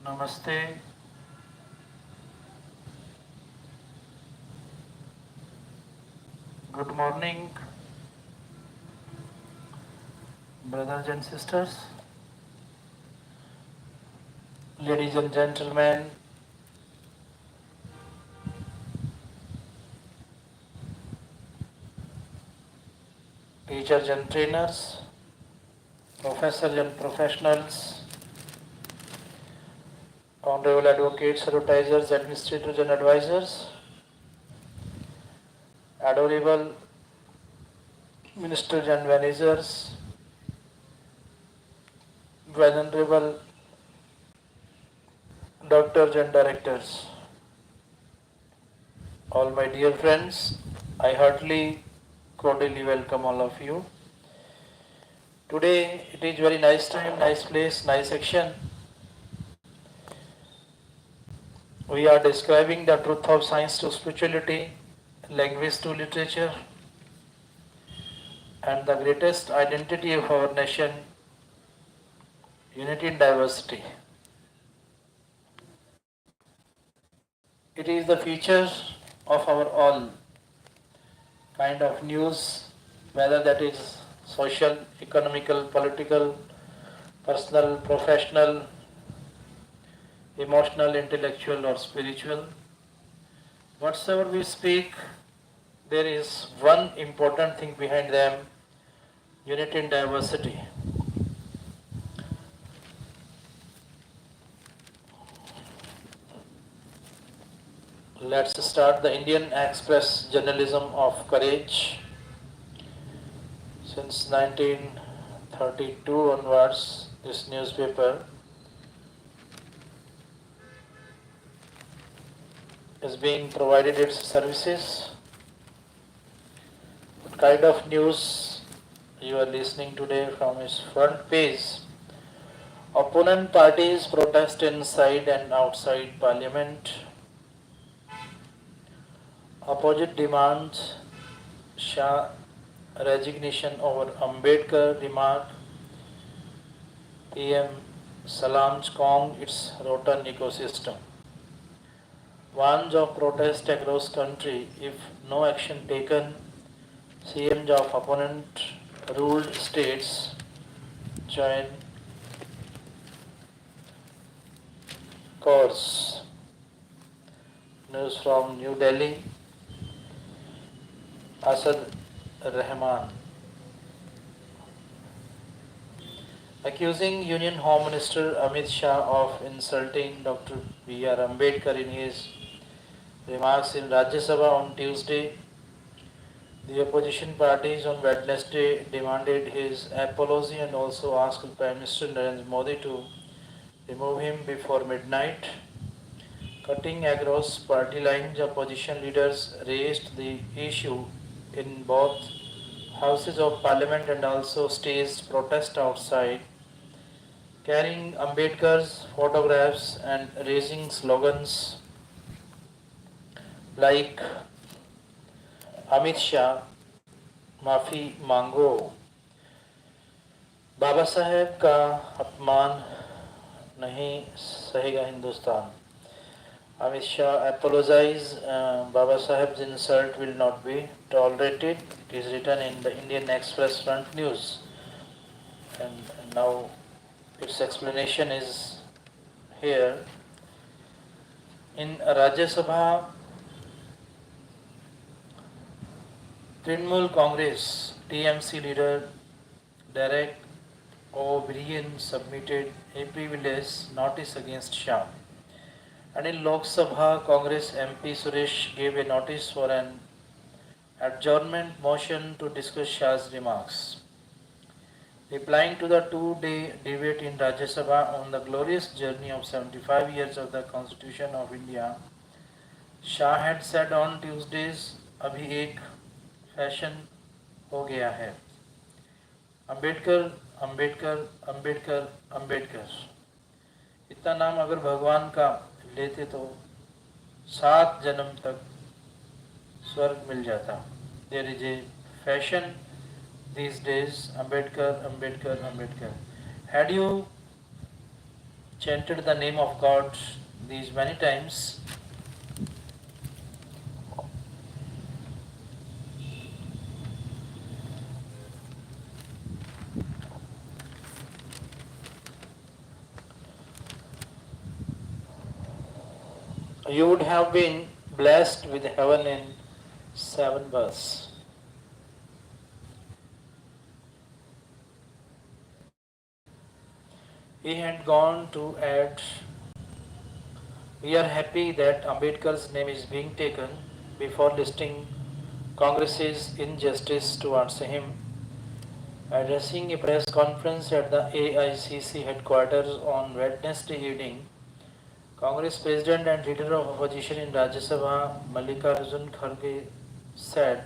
Namaste. Good morning, brothers and sisters, ladies and gentlemen, teachers and trainers, professors and professionals, honorable advocates, advertisers, administrators and advisors, adorable ministers and managers, venerable doctors and directors. All my dear friends, I heartily, cordially welcome all of you. Today it is very nice time, nice place, nice section. We are describing the truth of science to spirituality, language to literature, and the greatest identity of our nation, unity in diversity. It is the future of our all kind of news, whether that is social, economical, political, personal, professional, emotional, intellectual, or spiritual. Whatsoever we speak, there is one important thing behind them: unity in diversity. Let's start the Indian Express journalism of courage. Since 1932 onwards, this newspaper is being provided its services. What kind of news you are listening today from its front page? Opponent parties protest inside and outside Parliament. Opposite demands Shah resignation over Ambedkar remark. PM salams Kong its rotten ecosystem. Warns of protest across country if no action taken. CMs of opponent ruled states join course. News from New Delhi. Asad Rahman accusing Union Home Minister Amit Shah of insulting Dr. B.R. Ambedkar in his remarks in Rajya Sabha on Tuesday. The opposition parties on Wednesday demanded his apology and also asked Prime Minister Narendra Modi to remove him before midnight. Cutting across party lines, opposition leaders raised the issue in both houses of parliament and also staged protest outside, carrying Ambedkar's photographs and raising slogans like Amit Shah, माफी मांगो, बाबा साहेब का अपमान नहीं सहेगा Hindustan. Amit Shah apologize. Baba Saheb's insult will not be tolerated. It is written in the Indian Express front news. And now its explanation is here. In Rajya Sabha, Trinamool Congress TMC leader Derek O'Brien submitted a privilege notice against Shah. And in Lok Sabha, Congress MP Suresh gave a notice for an adjournment motion to discuss Shah's remarks. Replying to the two-day debate in Rajya Sabha on the glorious journey of 75 years of the Constitution of India, Shah had said on Tuesdays, "Abhi ek fashion हो गया है. अंबेडकर अंबेडकर अंबेडकर अंबेडकर. इतना नाम अगर भगवान का लेते तो 7 जन्म तक स्वर्ग मिल जाता. There is a fashion these days, Ambedkar, Ambedkar, Ambedkar. Had you chanted the name of God these many times. You would have been blessed with heaven in 7 verse. He had gone to add, we are happy that Ambedkar's name is being taken before listing Congress's injustice towards him. Addressing a press conference at the AICC headquarters on Wednesday evening, Congress President and Leader of Opposition in Rajya Sabha Mallikarjun Kharge said,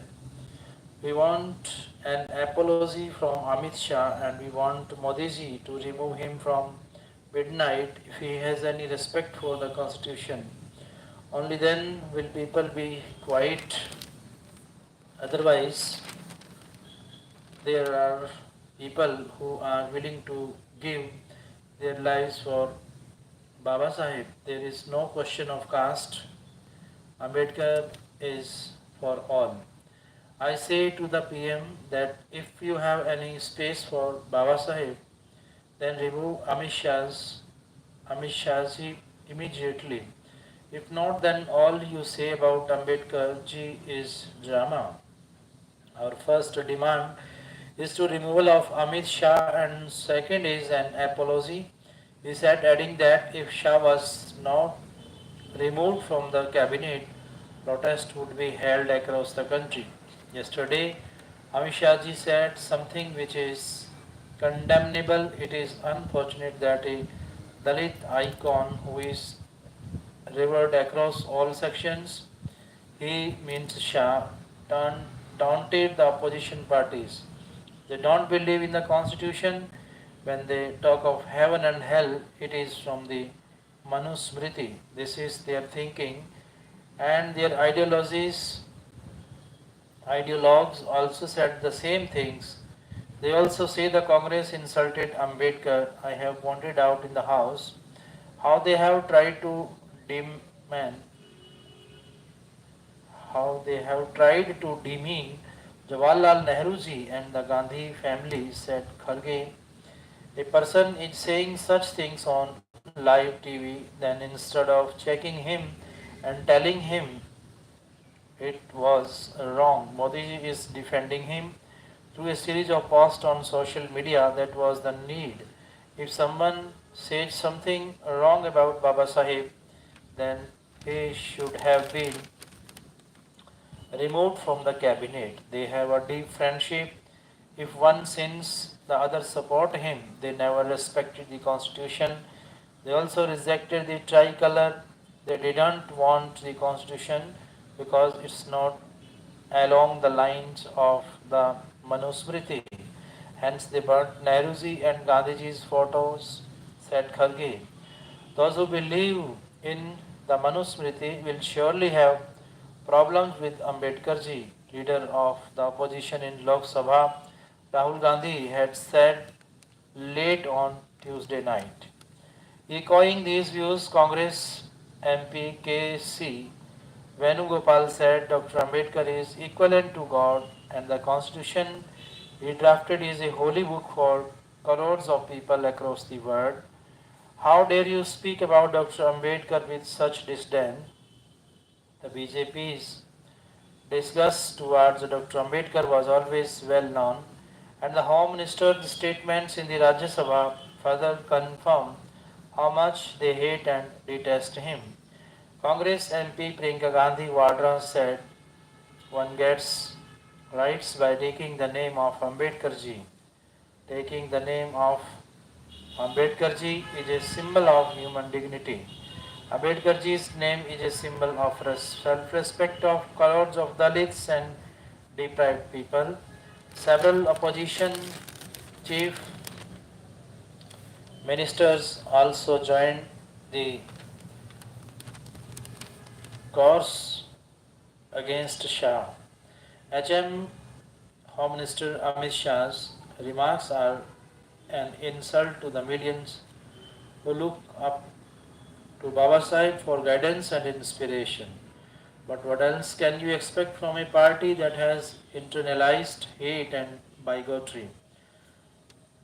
"We want an apology from Amit Shah and we want Modi ji to remove him from midnight if he has any respect for the constitution. Only then will people be quiet. Otherwise, there are people who are willing to give their lives for Baba Sahib. There is no question of caste. Ambedkar is for all. I say to the PM that if you have any space for Baba Sahib, then remove Amit Shahji immediately. If not, then all you say about Ambedkar ji is drama. Our first demand is to removal of Amit Shah and second is an apology. He said, adding that if Shah was not removed from the cabinet, protest would be held across the country. Yesterday, Amit Shah ji said something which is condemnable. It is unfortunate that a Dalit icon who is revered across all sections, he means Shah, taunted the opposition parties. They don't believe in the constitution. When they talk of heaven and hell, it is from the Manusmriti. This is their thinking, and their ideologues also said the same things. They also say the Congress insulted Ambedkar. I have pointed out in the House how they have tried to demean Jawaharlal Nehru ji and the Gandhi family, said Kharge. A person is saying such things on live TV, then instead of checking him and telling him it was wrong, Modi ji is defending him through a series of posts on social media. That was the need. If someone says something wrong about Baba Sahib, then he should have been removed from the cabinet. They have a deep friendship. If one sins, the other support him. They never respected the constitution. They also rejected the tricolor. They didn't want the constitution because it's not along the lines of the Manusmriti. Hence they burnt Nehruji and Gandhiji's photos, said Kharge. Those who believe in the Manusmriti will surely have problems with Ambedkar ji, leader of the opposition in Lok Sabha. Rahul Gandhi had said late on Tuesday night. Echoing these views, Congress MP KC Venugopal said Dr. Ambedkar is equivalent to God and the constitution he drafted is a holy book for crores of people across the world. How dare you speak about Dr. Ambedkar with such disdain? The BJP's disgust towards Dr. Ambedkar was always well known, and the Home Minister's statements in the Rajya Sabha further confirm how much they hate and detest him. Congress MP Priyanka Gandhi Vadra said, one gets rights by taking the name of Ambedkar ji. Taking the name of Ambedkar ji is a symbol of human dignity. Ambedkar ji's name is a symbol of self-respect of crowds of Dalits and deprived people. Several opposition chief ministers also joined the course against Shah. HM Home Minister Amit Shah's remarks are an insult to the millions who look up to Baba Sahib for guidance and inspiration. But what else can you expect from a party that has internalized hate and bigotry?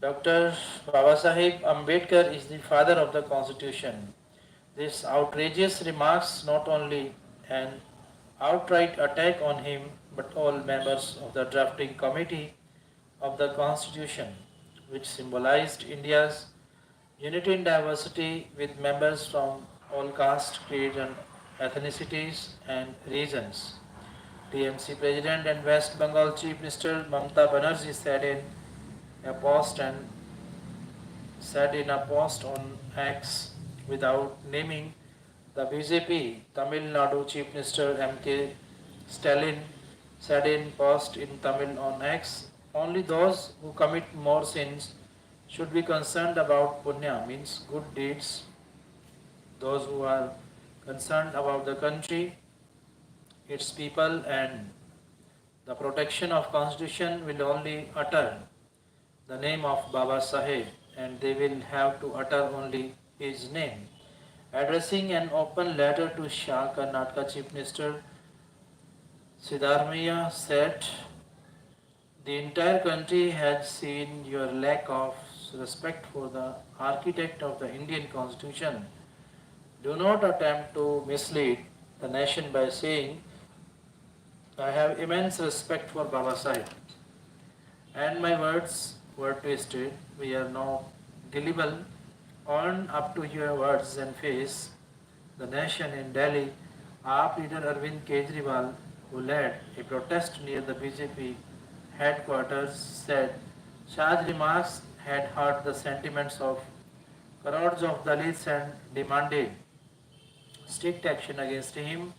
Dr. Babasaheb Ambedkar is the father of the Constitution. This outrageous remarks not only an outright attack on him but all members of the drafting committee of the Constitution, which symbolized India's unity in diversity with members from all castes, creeds, and ethnicities and regions. TMC President and West Bengal Chief Minister Mamata Banerjee a post and said in a post on X without naming the BJP Tamil Nadu Chief Minister M.K. Stalin said in post in Tamil on X, only those who commit more sins should be concerned about punya, means good deeds. Those who are concerned about the country, its people and the protection of constitution will only utter the name of Baba Saheb and they will have to utter only his name. Addressing an open letter to Shah, Karnataka Chief Minister Siddharamaiah said, the entire country has seen your lack of respect for the architect of the Indian Constitution. Do not attempt to mislead the nation by saying, I have immense respect for Baba Sahib. And my words were twisted. We are not gullible. On up to your words and face the nation in Delhi. AAP leader Arvind Kejriwal, who led a protest near the BJP headquarters, said Shah's remarks had hurt the sentiments of crores of Dalits and demanded strict action against him.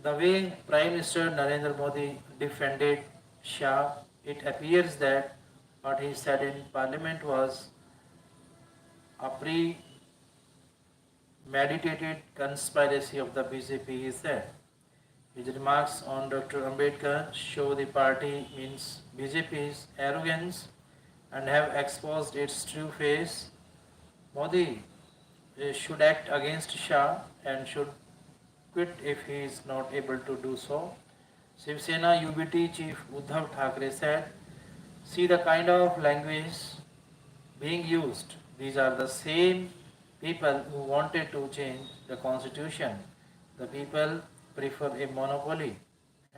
The way Prime Minister Narendra Modi defended Shah, it appears that what he said in Parliament was a premeditated conspiracy of the BJP, he said. His remarks on Dr. Ambedkar show the party means BJP's arrogance and have exposed its true face. Modi should act against Shah and should quit if he is not able to do so. Shiv Sena UBT Chief Uddhav Thackeray said, see the kind of language being used. These are the same people who wanted to change the constitution. The people prefer a monopoly,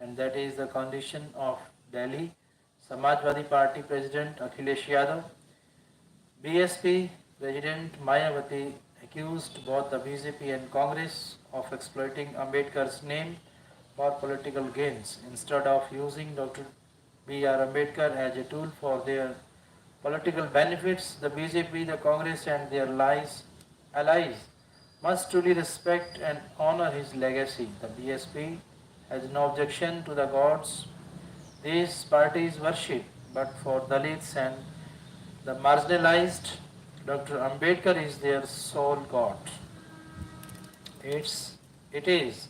and that is the condition of Delhi. Samajwadi Party President Akhilesh Yadav, BSP President Mayawati accused both the BJP and Congress of exploiting Ambedkar's name for political gains instead of using Dr. B.R. Ambedkar as a tool for their political benefits. The BJP, the Congress and their allies must truly respect and honor his legacy. The BSP has no objection to the gods these parties worship, but for Dalits and the marginalized, Dr. Ambedkar is their sole god. It is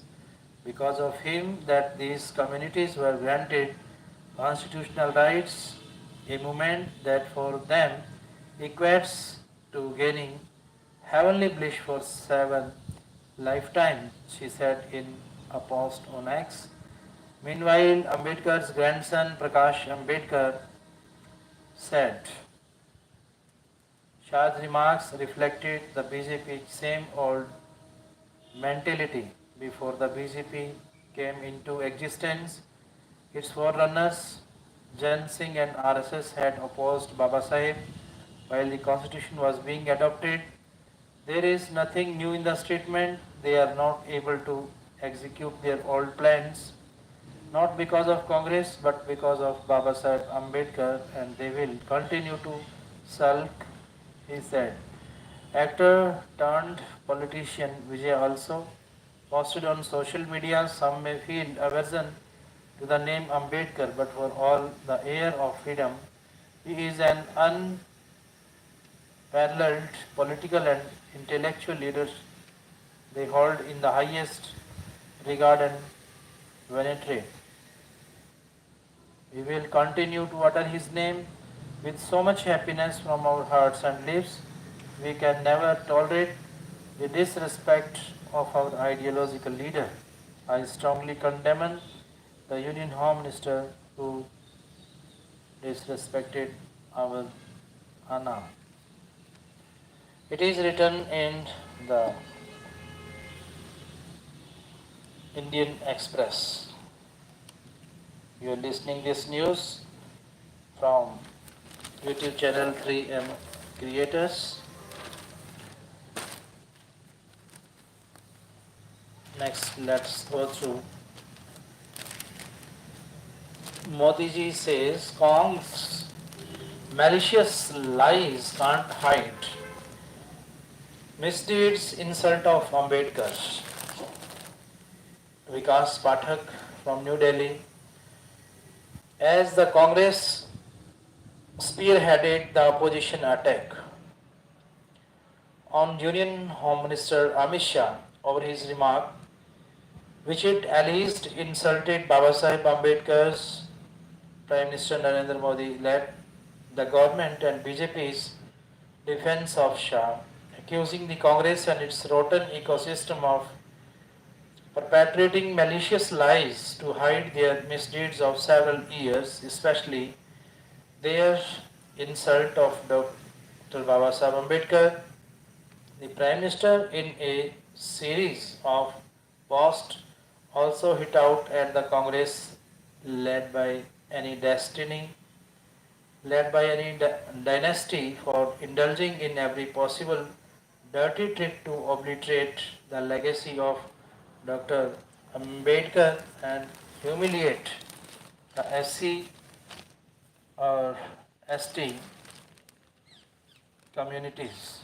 because of him that these communities were granted constitutional rights, a movement that for them equates to gaining heavenly bliss for 7 lifetimes, she said in a post on X. Meanwhile, Ambedkar's grandson Prakash Ambedkar said, Shah's remarks reflected the BJP's same old mentality before the BJP came into existence. Its forerunners, Jan Singh and RSS, had opposed Baba Sahib while the constitution was being adopted. There is nothing new in the statement. They are not able to execute their old plans, not because of Congress but because of Baba Sahib Ambedkar, and they will continue to sulk, he said. Actor turned politician Vijay also posted on social media, some may feel aversion to the name Ambedkar, but for all the air of freedom, he is an unparalleled political and intellectual leader they hold in the highest regard and venerate. We will continue to utter his name with so much happiness from our hearts and lips We can never tolerate the disrespect of our ideological leader. I strongly condemn the Union Home Minister who disrespected our Anna. It is written in the Indian Express. You are listening this news from YouTube channel 3M Creators. Next, let's go through. Modi ji says Kong's malicious lies can't hide misdeeds, insult of Ambedkar. Vikas Pathak from New Delhi. As the Congress spearheaded the opposition attack on Union Home Minister Amit Shah over his remark, which it alleged insulted Babasaheb Ambedkar's, Prime Minister Narendra Modi led the government and BJP's defense of Shah, accusing the Congress and its rotten ecosystem of perpetrating malicious lies to hide their misdeeds of several years, especially their insult of Dr. Babasaheb Ambedkar. The Prime Minister, in a series of posts, also hit out at the Congress led by any dynasty for indulging in every possible dirty trick to obliterate the legacy of Dr. Ambedkar and humiliate the SC or ST communities.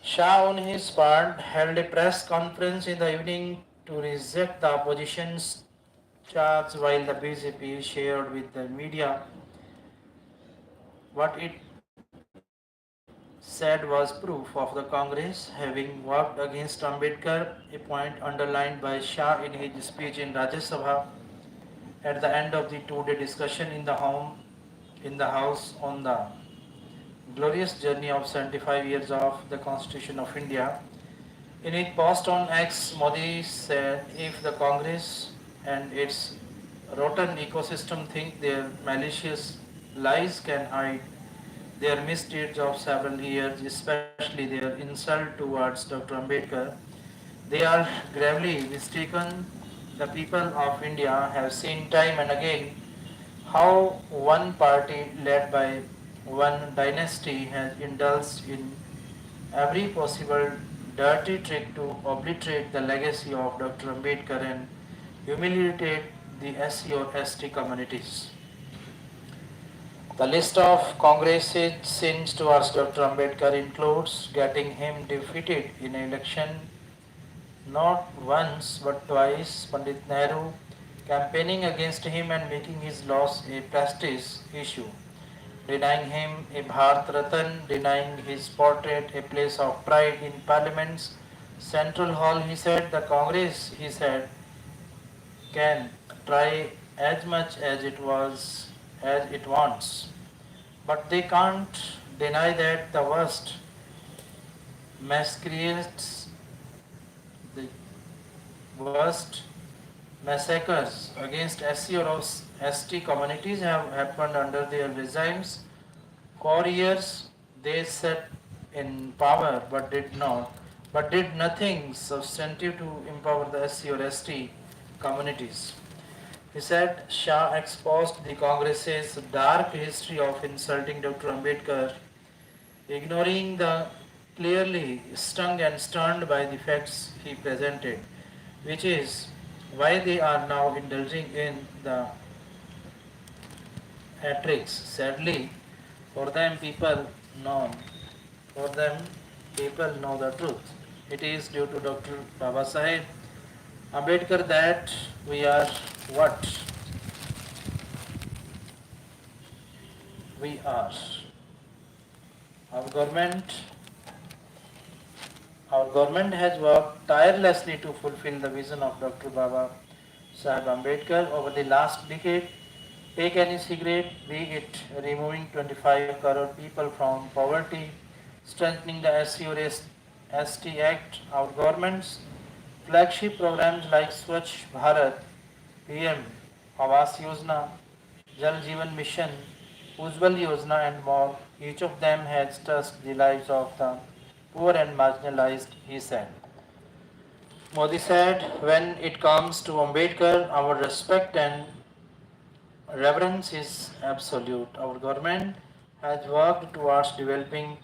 Shah, on his part, held a press conference in the evening to reject the opposition's charge, while the BJP shared with the media what it said was proof of the Congress having worked against Ambedkar, a point underlined by Shah in his speech in Rajya Sabha at the end of the two-day discussion in the House on the glorious journey of 75 years of the Constitution of India. In his post on X, Modi said, if the Congress and its rotten ecosystem think their malicious lies can hide their misdeeds of several years, especially their insult towards Dr. Ambedkar, they are gravely mistaken. The people of India have seen time and again how one party led by one dynasty has indulged in every possible dirty trick to obliterate the legacy of Dr. Ambedkar and humiliate the SC or ST communities. The list of Congress's sins towards Dr. Ambedkar includes getting him defeated in an election not once but twice, Pandit Nehru campaigning against him and making his loss a prestige issue, denying him a Bharat Ratan, denying his portrait a place of pride in Parliament's Central Hall. He said the Congress, he said, can try as much as it wants, but they can't deny that the worst masquerades, the worst massacres against SC or ST communities have happened under their regimes. For years they sat in power but did nothing substantive to empower the SC or ST communities. He said Shah exposed the Congress's dark history of insulting Dr. Ambedkar, ignoring the clearly stung and stunned by the facts he presented, which is why they are now indulging in the hattricks. Sadly, for them people know the truth. It is due to Dr. Babasaheb Ambedkar that we are what we are. Our government Our government has worked tirelessly to fulfill the vision of Dr. Baba Sahib Ambedkar over the last decade. Take any cigarette, be it removing 25 crore people from poverty, strengthening the SC or ST Act, our government's flagship programs like Swachh Bharat, PM, Awas Yojana, Jal Jeevan Mission, Ujjwal Yojana and more, each of them has touched the lives of the poor and marginalized, he said. Modi said, when it comes to Ambedkar, our respect and reverence is absolute. Our government has worked towards developing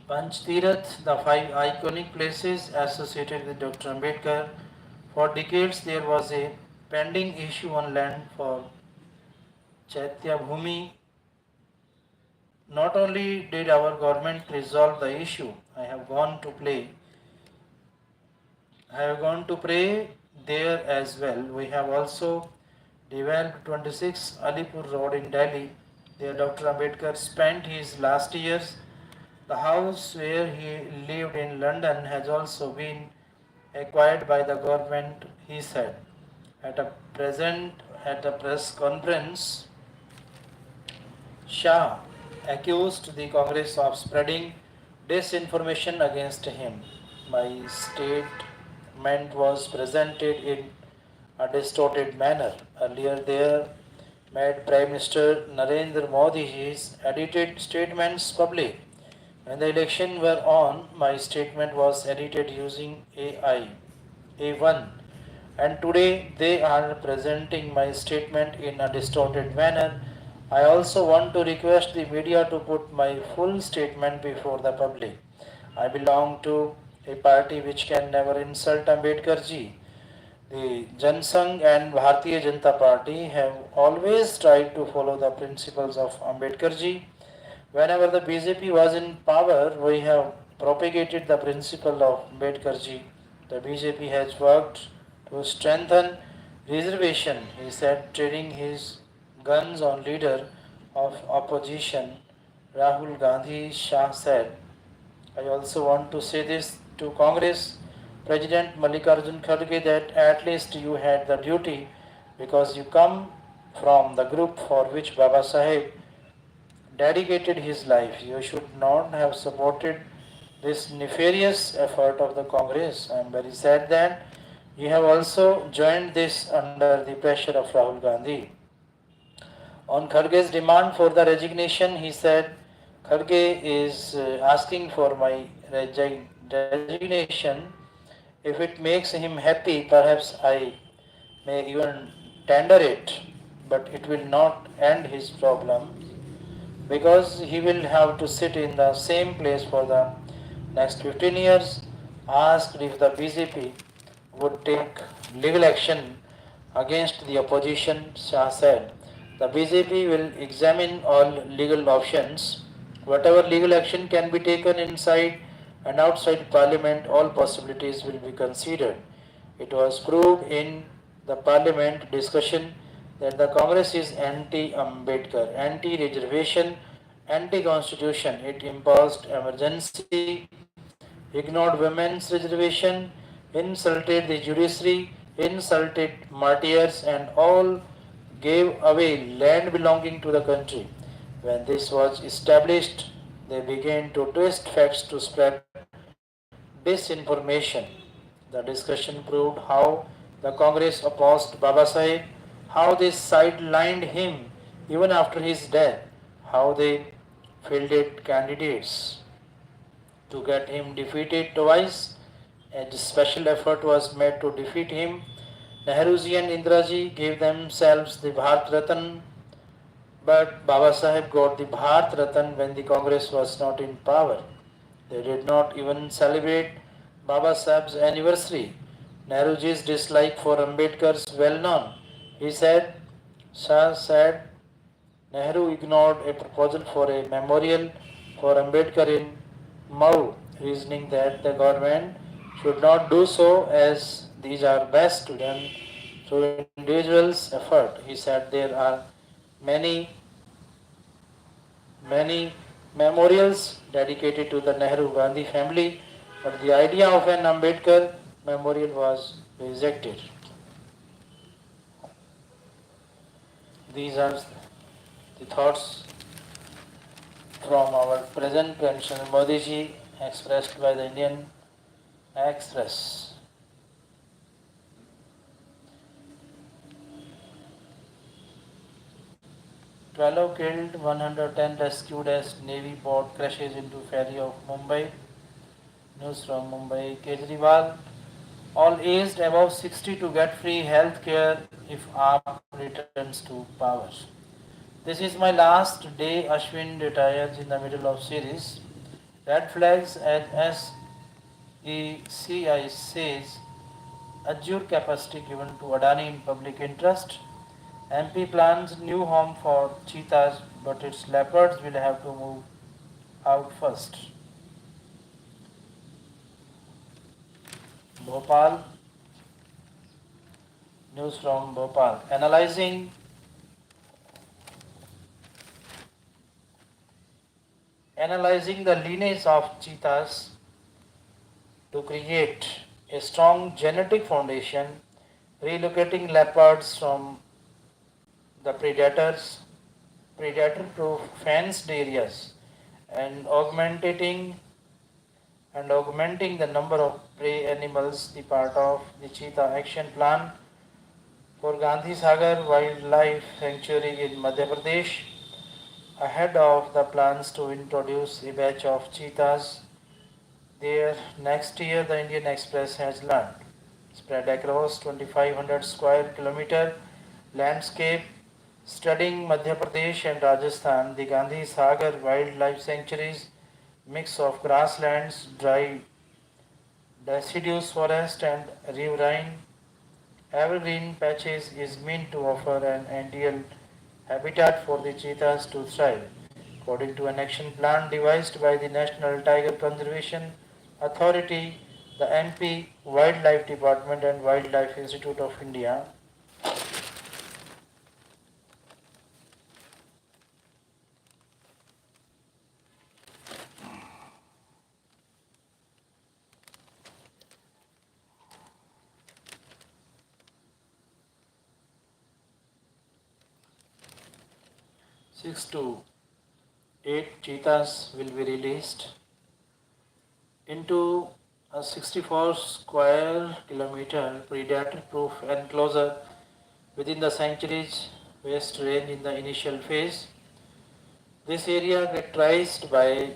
Panch Tirath, the five iconic places associated with Dr. Ambedkar. For decades, there was a pending issue on land for Chaitya Bhumi. Not only did our government resolve the issue, I have gone to pray there as well. We have also developed 26 Alipur Road in Delhi. There Dr. Ambedkar spent his last years. The house where he lived in London has also been acquired by the government, he said. At a press conference, Shah accused the Congress of spreading disinformation against him. My statement was presented in a distorted manner. Earlier there made Prime Minister Narendra Modi his edited statements public. When the election were on, my statement was edited using AI, A1, and today they are presenting my statement in a distorted manner. I also want to request the media to put my full statement before the public. I belong to a party which can never insult Ambedkar ji. The Jansangh and Bharatiya Janata Party have always tried to follow the principles of Ambedkar ji. Whenever the BJP was in power, we have propagated the principle of Ambedkar ji. The BJP has worked to strengthen reservation, he said, turning his guns on leader of opposition Rahul Gandhi. Shah said, I also want to say this to Congress President Mallikarjun Kharge that at least you had the duty because you come from the group for which Baba Sahib dedicated his life. You should not have supported this nefarious effort of the Congress. I am very sad that you have also joined this under the pressure of Rahul Gandhi. On Kharge's demand for the resignation, he said, Kharge is asking for my resignation. If it makes him happy, perhaps I may even tender it, but it will not end his problem because he will have to sit in the same place for the next 15 years. Asked if the BJP would take legal action against the opposition, Shah said, the BJP will examine all legal options. Whatever legal action can be taken inside and outside Parliament, all possibilities will be considered. It was proved in the Parliament discussion that the Congress is anti-Ambedkar, anti-reservation, anti-constitution. It imposed emergency, ignored women's reservation, insulted the judiciary, insulted martyrs, and all gave away land belonging to the country. When this was established, they began to twist facts to spread disinformation. The discussion proved how the Congress opposed Baba Sahib, how they sidelined him even after his death, how they fielded candidates to get him defeated twice. A special effort was made to defeat him. Nehruji and Indiraji gave themselves the Bharat Ratan, but Baba Sahib got the Bharat Ratan when the Congress was not in power. They did not even celebrate Baba Sahib's anniversary. Nehruji's dislike for Ambedkar is well known. He said, Shah said, Nehru ignored a proposal for a memorial for Ambedkar in Mau, reasoning that the government should not do so as these are best done through individuals' effort. He said there are many memorials dedicated to the Nehru Gandhi family. but the idea of an Ambedkar memorial was rejected. These are the thoughts from our present Prime Minister Modi ji expressed by the Indian Express. Twelve killed, 110 rescued as Navy boat crashes into ferry of Mumbai. News from Mumbai. Kejriwal, all aged above 60 to get free health care if AAP returns to power. This is my last day. Ashwin retires in the middle of series. Red flags as SECI says Azure capacity given to Adani in public interest. MP plans new home for cheetahs, but its leopards will have to move out first. Bhopal, news from Bhopal. Analyzing the lineage of cheetahs to create a strong genetic foundation, relocating leopards from the predator-proof fenced areas, and augmenting the number of prey animals, the part of the cheetah action plan for Gandhi Sagar Wildlife Sanctuary in Madhya Pradesh, ahead of the plans to introduce a batch of cheetahs there next year, the Indian Express has learned. Spread across 2500 square kilometer landscape, studying Madhya Pradesh and Rajasthan, the Gandhi Sagar Wildlife Sanctuaries, mix of grasslands, dry deciduous forest and riverine evergreen patches is meant to offer an ideal habitat for the cheetahs to thrive. According to an action plan devised by the National Tiger Conservation Authority, the MP Wildlife Department and Wildlife Institute of India, 6 to 8 cheetahs will be released into a 64 square kilometer predator proof enclosure within the sanctuary's west range in the initial phase. This area characterized by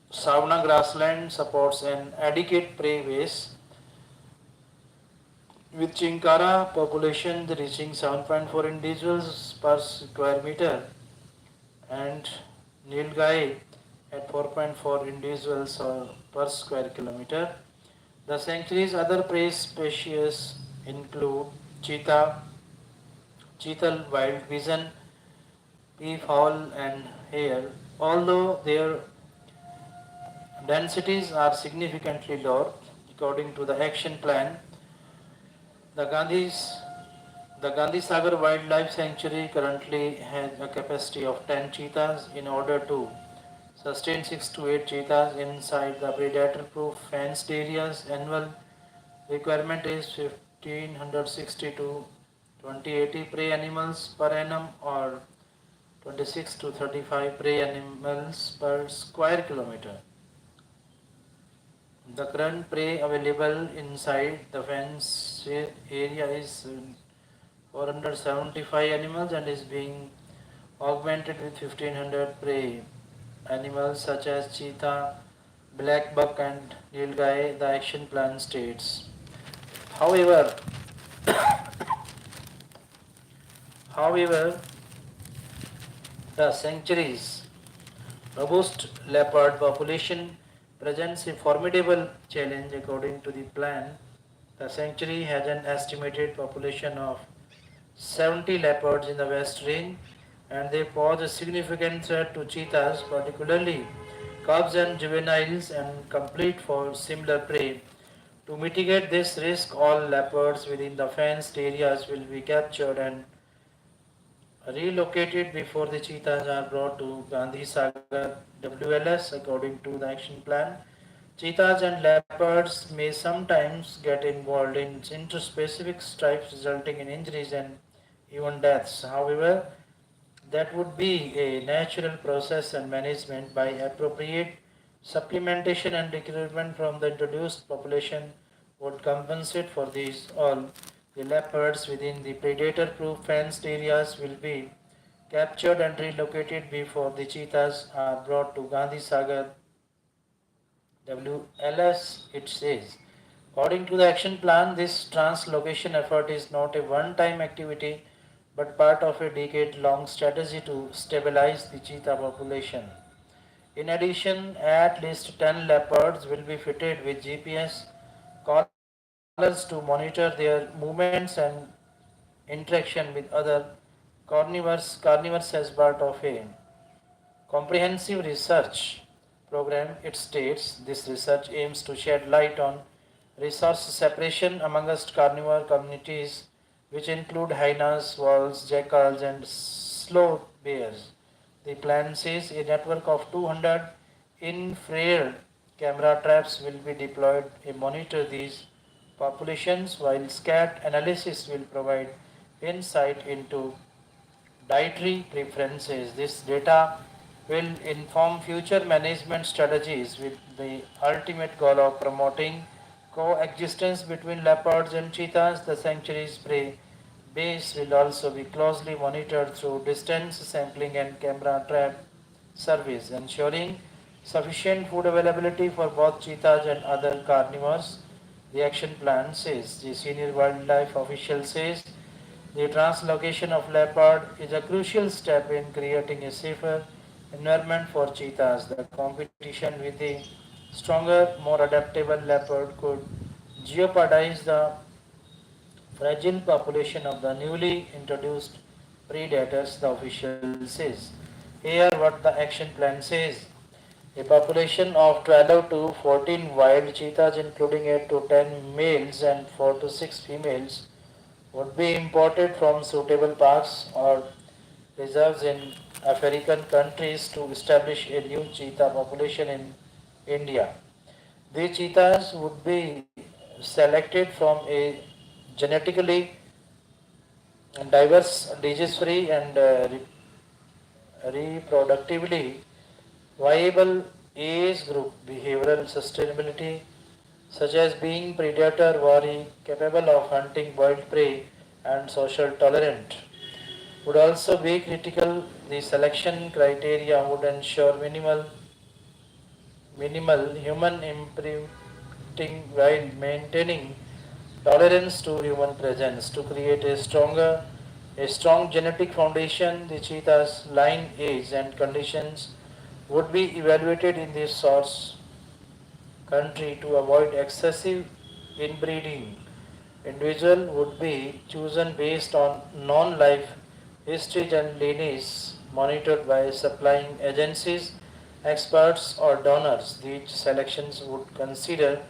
savanna grassland supports an adequate prey base with Chinkara population reaching 7.4 individuals per square meter and Nilgai at 4.4 individuals per square kilometer. The sanctuary's other prey species include cheetah, cheetal, wild bison, peafowl and hare. Although their densities are significantly lower, according to the action plan, the Gandhi Sagar Wildlife Sanctuary currently has a capacity of 10 cheetahs. In order to sustain 6 to 8 cheetahs inside the predator-proof fenced areas, annual requirement is 1560 to 2080 prey animals per annum or 26 to 35 prey animals per square kilometer. The current prey available inside the fence area is 475 animals and is being augmented with 1500 prey animals such as cheetah, black buck and nilgai, the action plan states. However, however, the sanctuary's robust leopard population presents a formidable challenge. According to the plan, the sanctuary has an estimated population of 70 leopards in the West Range, and they pose a significant threat to cheetahs, particularly cubs and juveniles, and complete for similar prey. To mitigate this risk, all leopards within the fenced areas will be captured and relocated before the cheetahs are brought to Gandhi Sagar WLS according to the action plan. Cheetahs and leopards may sometimes get involved in interspecific strikes resulting in injuries and even deaths. However, that would be a natural process and management by appropriate supplementation and recruitment from the introduced population would compensate for these. All the leopards within the predator-proof fenced areas will be captured and relocated before the cheetahs are brought to Gandhi Sagar WLS, it says. According to the action plan, this translocation effort is not a one time activity but part of a decade long strategy to stabilize the cheetah population. In addition, at least 10 leopards will be fitted with GPS collars to monitor their movements and interaction with other carnivores as part of a comprehensive research program. It states this research aims to shed light on resource separation amongst carnivore communities, which include hyenas, wolves, jackals, and sloth bears. The plan says a network of 200 infrared camera traps will be deployed to monitor these populations, while SCAT analysis will provide insight into dietary preferences. This data will inform future management strategies with the ultimate goal of promoting coexistence between leopards and cheetahs. The sanctuary's prey base will also be closely monitored through distance sampling and camera trap surveys, ensuring sufficient food availability for both cheetahs and other carnivores. The action plan says, the senior wildlife official says, the translocation of leopard is a crucial step in creating a safer environment for cheetahs. The competition with the stronger, more adaptable leopard could jeopardize the fragile population of the newly introduced predators, the official says. Here, what the action plan says. A population of 12 to 14 wild cheetahs, including 8 to 10 males and 4 to 6 females, would be imported from suitable parks or reserves in African countries to establish a new cheetah population in India. These cheetahs would be selected from a genetically diverse, disease-free and reproductively viable age group. Behavioral sustainability such as being predator wary, capable of hunting wild prey, and social tolerant, would also be critical. The selection criteria would ensure minimal human imprinting while maintaining tolerance to human presence to create a strong genetic foundation. The cheetah's line age and conditions would be evaluated in this source country to avoid excessive inbreeding. Individual would be chosen based on non-life history and lineage monitored by supplying agencies, experts or donors. These selections would consider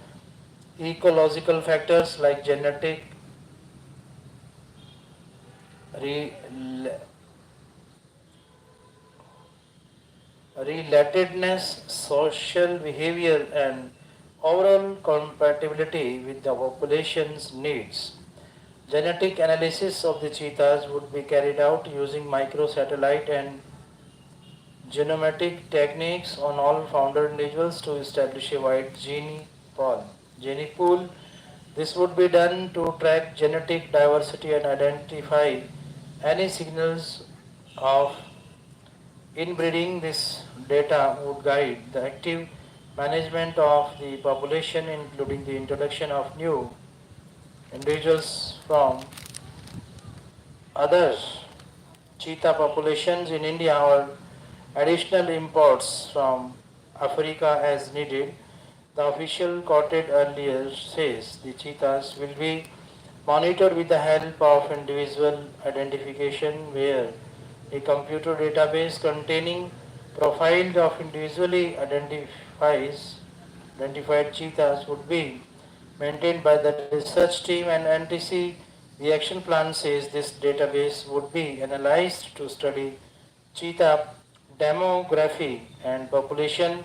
ecological factors like genetic re- relatedness, social behavior, and overall compatibility with the population's needs. Genetic analysis of the cheetahs would be carried out using microsatellite and genomic techniques on all founder individuals to establish a wide gene pool. This would be done to track genetic diversity and identify any signals of inbreeding. This data would guide the active management of the population, including the introduction of new individuals from other cheetah populations in India or additional imports from Africa as needed. The official quoted earlier says the cheetahs will be monitored with the help of individual identification, where a computer database containing profiles of individually identified cheetahs would be maintained by the research team and NTC. The action plan says this database would be analyzed to study cheetah demography and population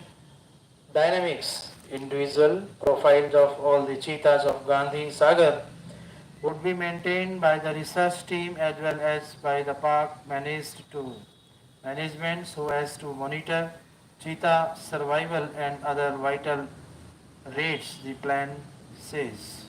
dynamics. Individual profiles of all the cheetahs of Gandhi Sagar would be maintained by the research team as well as by the park management so as to monitor cheetah survival and other vital rates, the plan says.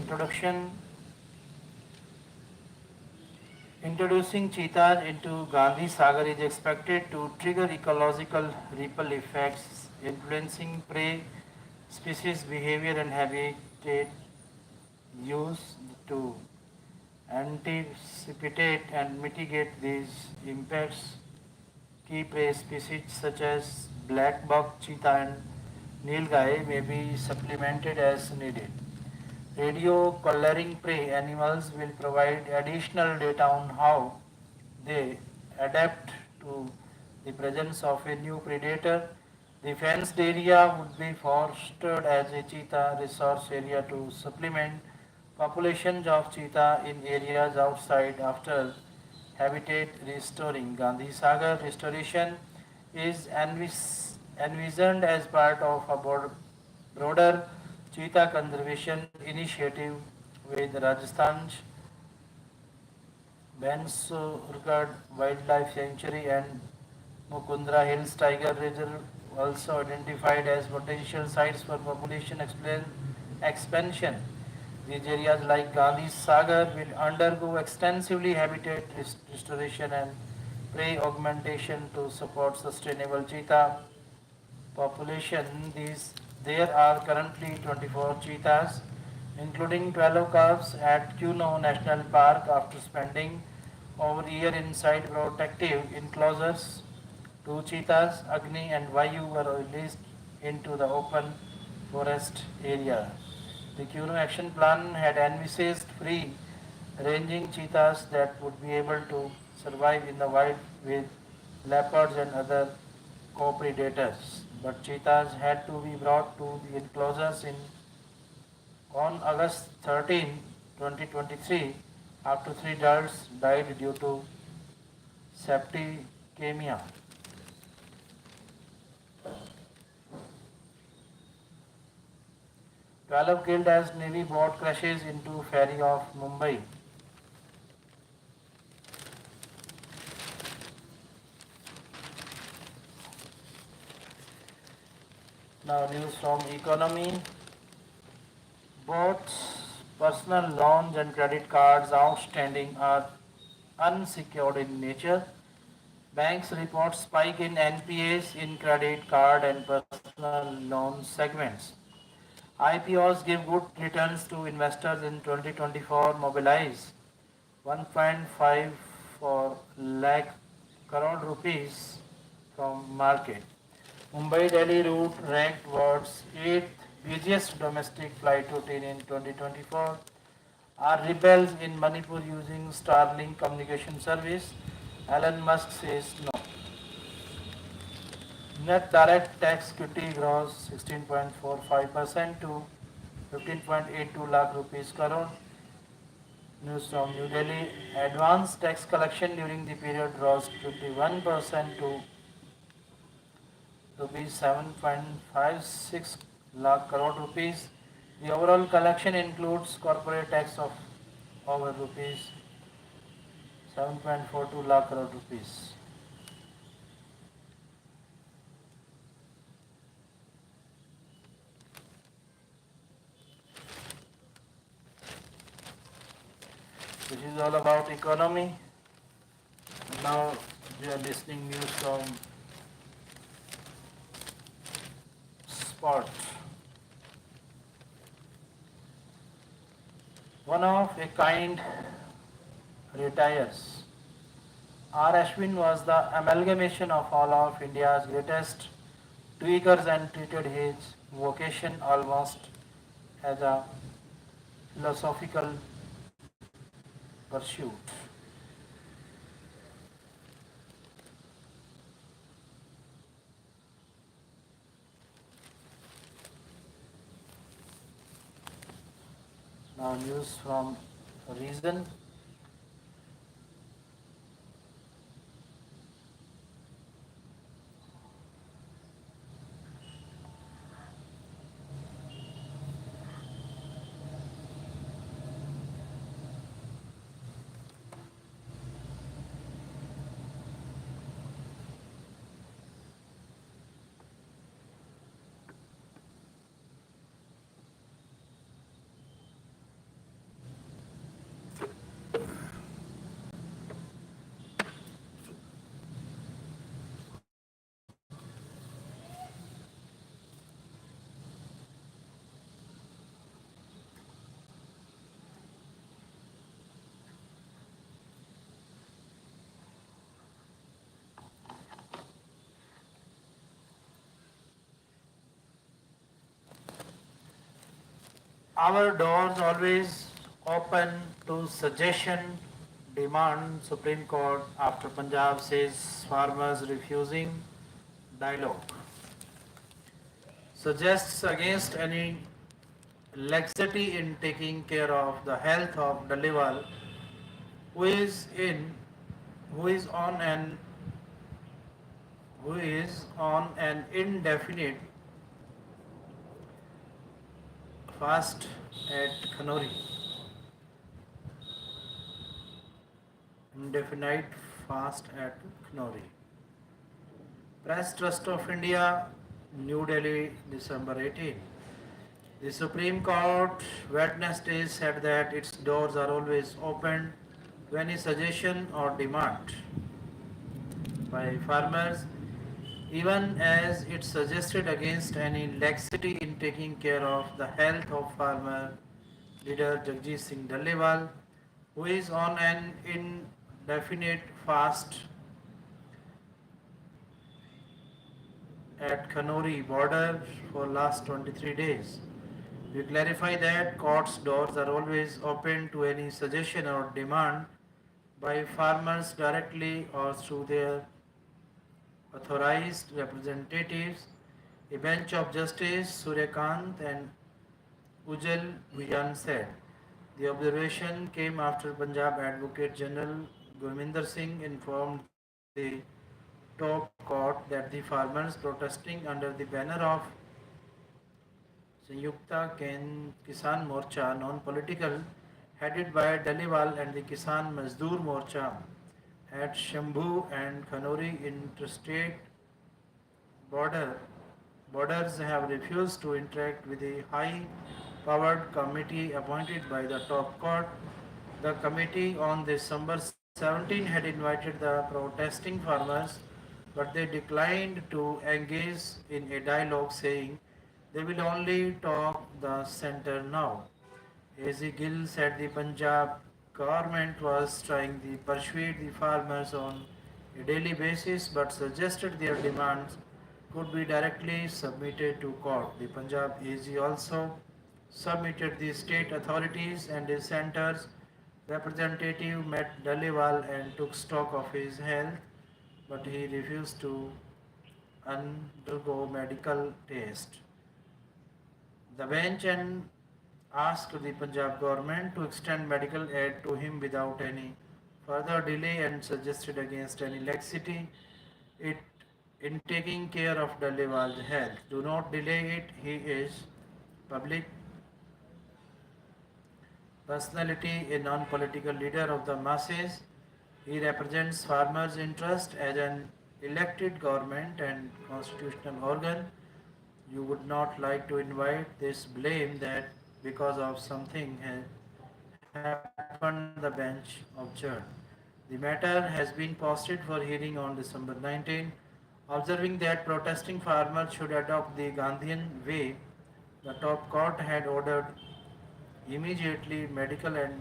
Introduction. Introducing cheetahs into Gandhi Sagar is expected to trigger ecological ripple effects influencing prey species behavior and habitat use to anticipate and mitigate these impacts. Key prey species such as black buck, cheetah and nilgai may be supplemented as needed. Radio collaring prey animals will provide additional data on how they adapt to the presence of a new predator. The fenced area would be fostered as a cheetah resource area to supplement populations of cheetah in areas outside after habitat restoring. Gandhi Sagar restoration is envisioned as part of a broader cheetah conservation initiative with Rajasthan's Bansurgarh Wildlife Sanctuary and Mukundra Hills Tiger Reserve also identified as potential sites for population expansion. These areas like Gandhi Sagar will undergo extensively habitat restoration and prey augmentation to support sustainable cheetah population. There are currently 24 cheetahs, including 12 calves at Kuno National Park after spending over a year inside protective enclosures. Two cheetahs, Agni and Vayu, were released into the open forest area. The Kuno action plan had envisaged free ranging cheetahs that would be able to survive in the wild with leopards and other co-predators, but cheetahs had to be brought to the enclosures on August 13, 2023 after three adults died due to septicemia. 12 killed as Navy boat crashes into ferry of Mumbai. Now news from economy. Both personal loans and credit cards outstanding are unsecured in nature. Banks report spike in NPAs in credit card and personal loan segments. IPOs give good returns to investors in 2024, mobilize 1.54 lakh crore rupees from market. Mumbai Delhi route ranked world's 8th busiest domestic flight routine in 2024. Are rebels in Manipur using Starlink communication service? Elon Musk says no. Net direct tax equity grows 16.45% to 15.82 lakh rupees crore. News from New Delhi. Advanced tax collection during the period rose 21% to rupees 7.56 lakh crore rupees. The overall collection includes corporate tax of over rupees 7.42 lakh crore rupees. This is all about economy. Now we are listening news from sport. One of a kind retires. R. Ashwin was the amalgamation of all of India's greatest tweakers and treated his vocation almost as a philosophical pursuit. Now news from Reason. Our doors always open to suggestion, demand Supreme Court after Punjab says farmers refusing dialogue. Suggests against any laxity in taking care of the health of Daliwal, who is in who is on an indefinite fast at Khanori. Indefinite fast at Khanori. Press Trust of India, New Delhi, December 18. The Supreme Court Wednesday said that its doors are always open to any suggestion or demand by farmers, even as it suggested against any laxity in taking care of the health of farmer leader Jagjit Singh Daliwal, who is on an indefinite fast at Khanori border for last 23 days. We clarify that court's doors are always open to any suggestion or demand by farmers directly or through their authorized representatives. A bench of Justice Suryakant and Ujjal Vijan said. The observation came after Punjab Advocate General Gurminder Singh informed the top court that the farmers protesting under the banner of Sanyukta Kisan Morcha, non-political, headed by Daliwal and the Kisan Mazdoor Morcha at Shambhu and Khanori interstate border borders have refused to interact with the high-powered committee appointed by the top court. The committee on December 17 had invited the protesting farmers, but they declined to engage in a dialogue, saying they will only talk the center now. A.Z. Gill said the Punjab government was trying to persuade the farmers on a daily basis but suggested their demands could be directly submitted to court. The Punjab AG also submitted the state authorities and the center's representative met Daliwal and took stock of his health, but he refused to undergo medical test. The bench and asked the Punjab government to extend medical aid to him without any further delay and suggested against any laxity it in taking care of Daliwal's health. Do not delay it. He is public personality, a non-political leader of the masses. He represents farmers' interest as an elected government and constitutional organ. You would not like to invite this blame that because of something happened, the bench observed. The matter has been posted for hearing on December 19, observing that protesting farmers should adopt the Gandhian way. The top court had ordered immediately medical aid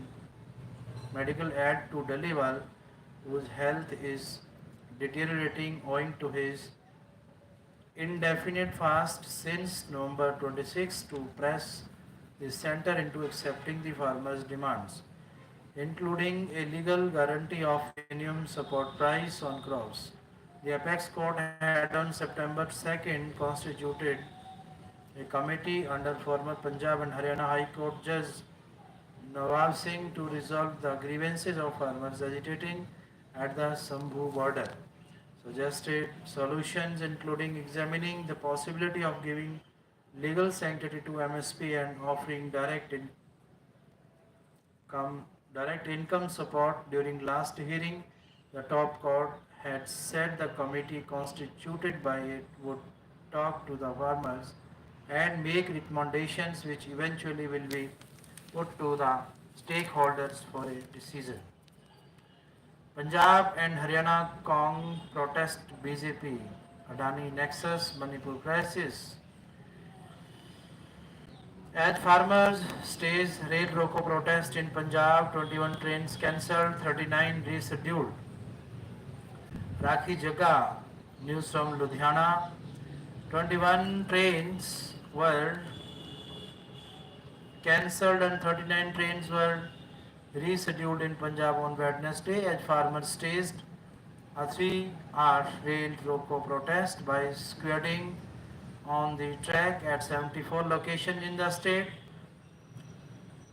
to Daliwal, whose health is deteriorating owing to his indefinite fast since November 26 to press the center into accepting the farmers' demands, including a legal guarantee of minimum support price on crops. The apex court had on September 2nd constituted a committee under former Punjab and Haryana High Court Judge Nawab Singh to resolve the grievances of farmers agitating at the Sambhu border. Suggested solutions including examining the possibility of giving legal sanctity to MSP and offering com- direct income support. During last hearing, the top court had said the committee constituted by it would talk to the farmers and make recommendations which eventually will be put to the stakeholders for a decision. Punjab and Haryana Cong protest BJP, Adani Nexus, Manipur crisis. At farmers stays rail roko protest in Punjab, 21 trains cancelled, 39 rescheduled. Rakhi Jaga, news from Ludhiana, 21 trains were cancelled and 39 trains were rescheduled in Punjab on Wednesday as farmers staged a 3-hour rail roko protest by squatting on the track at 74 locations in the state,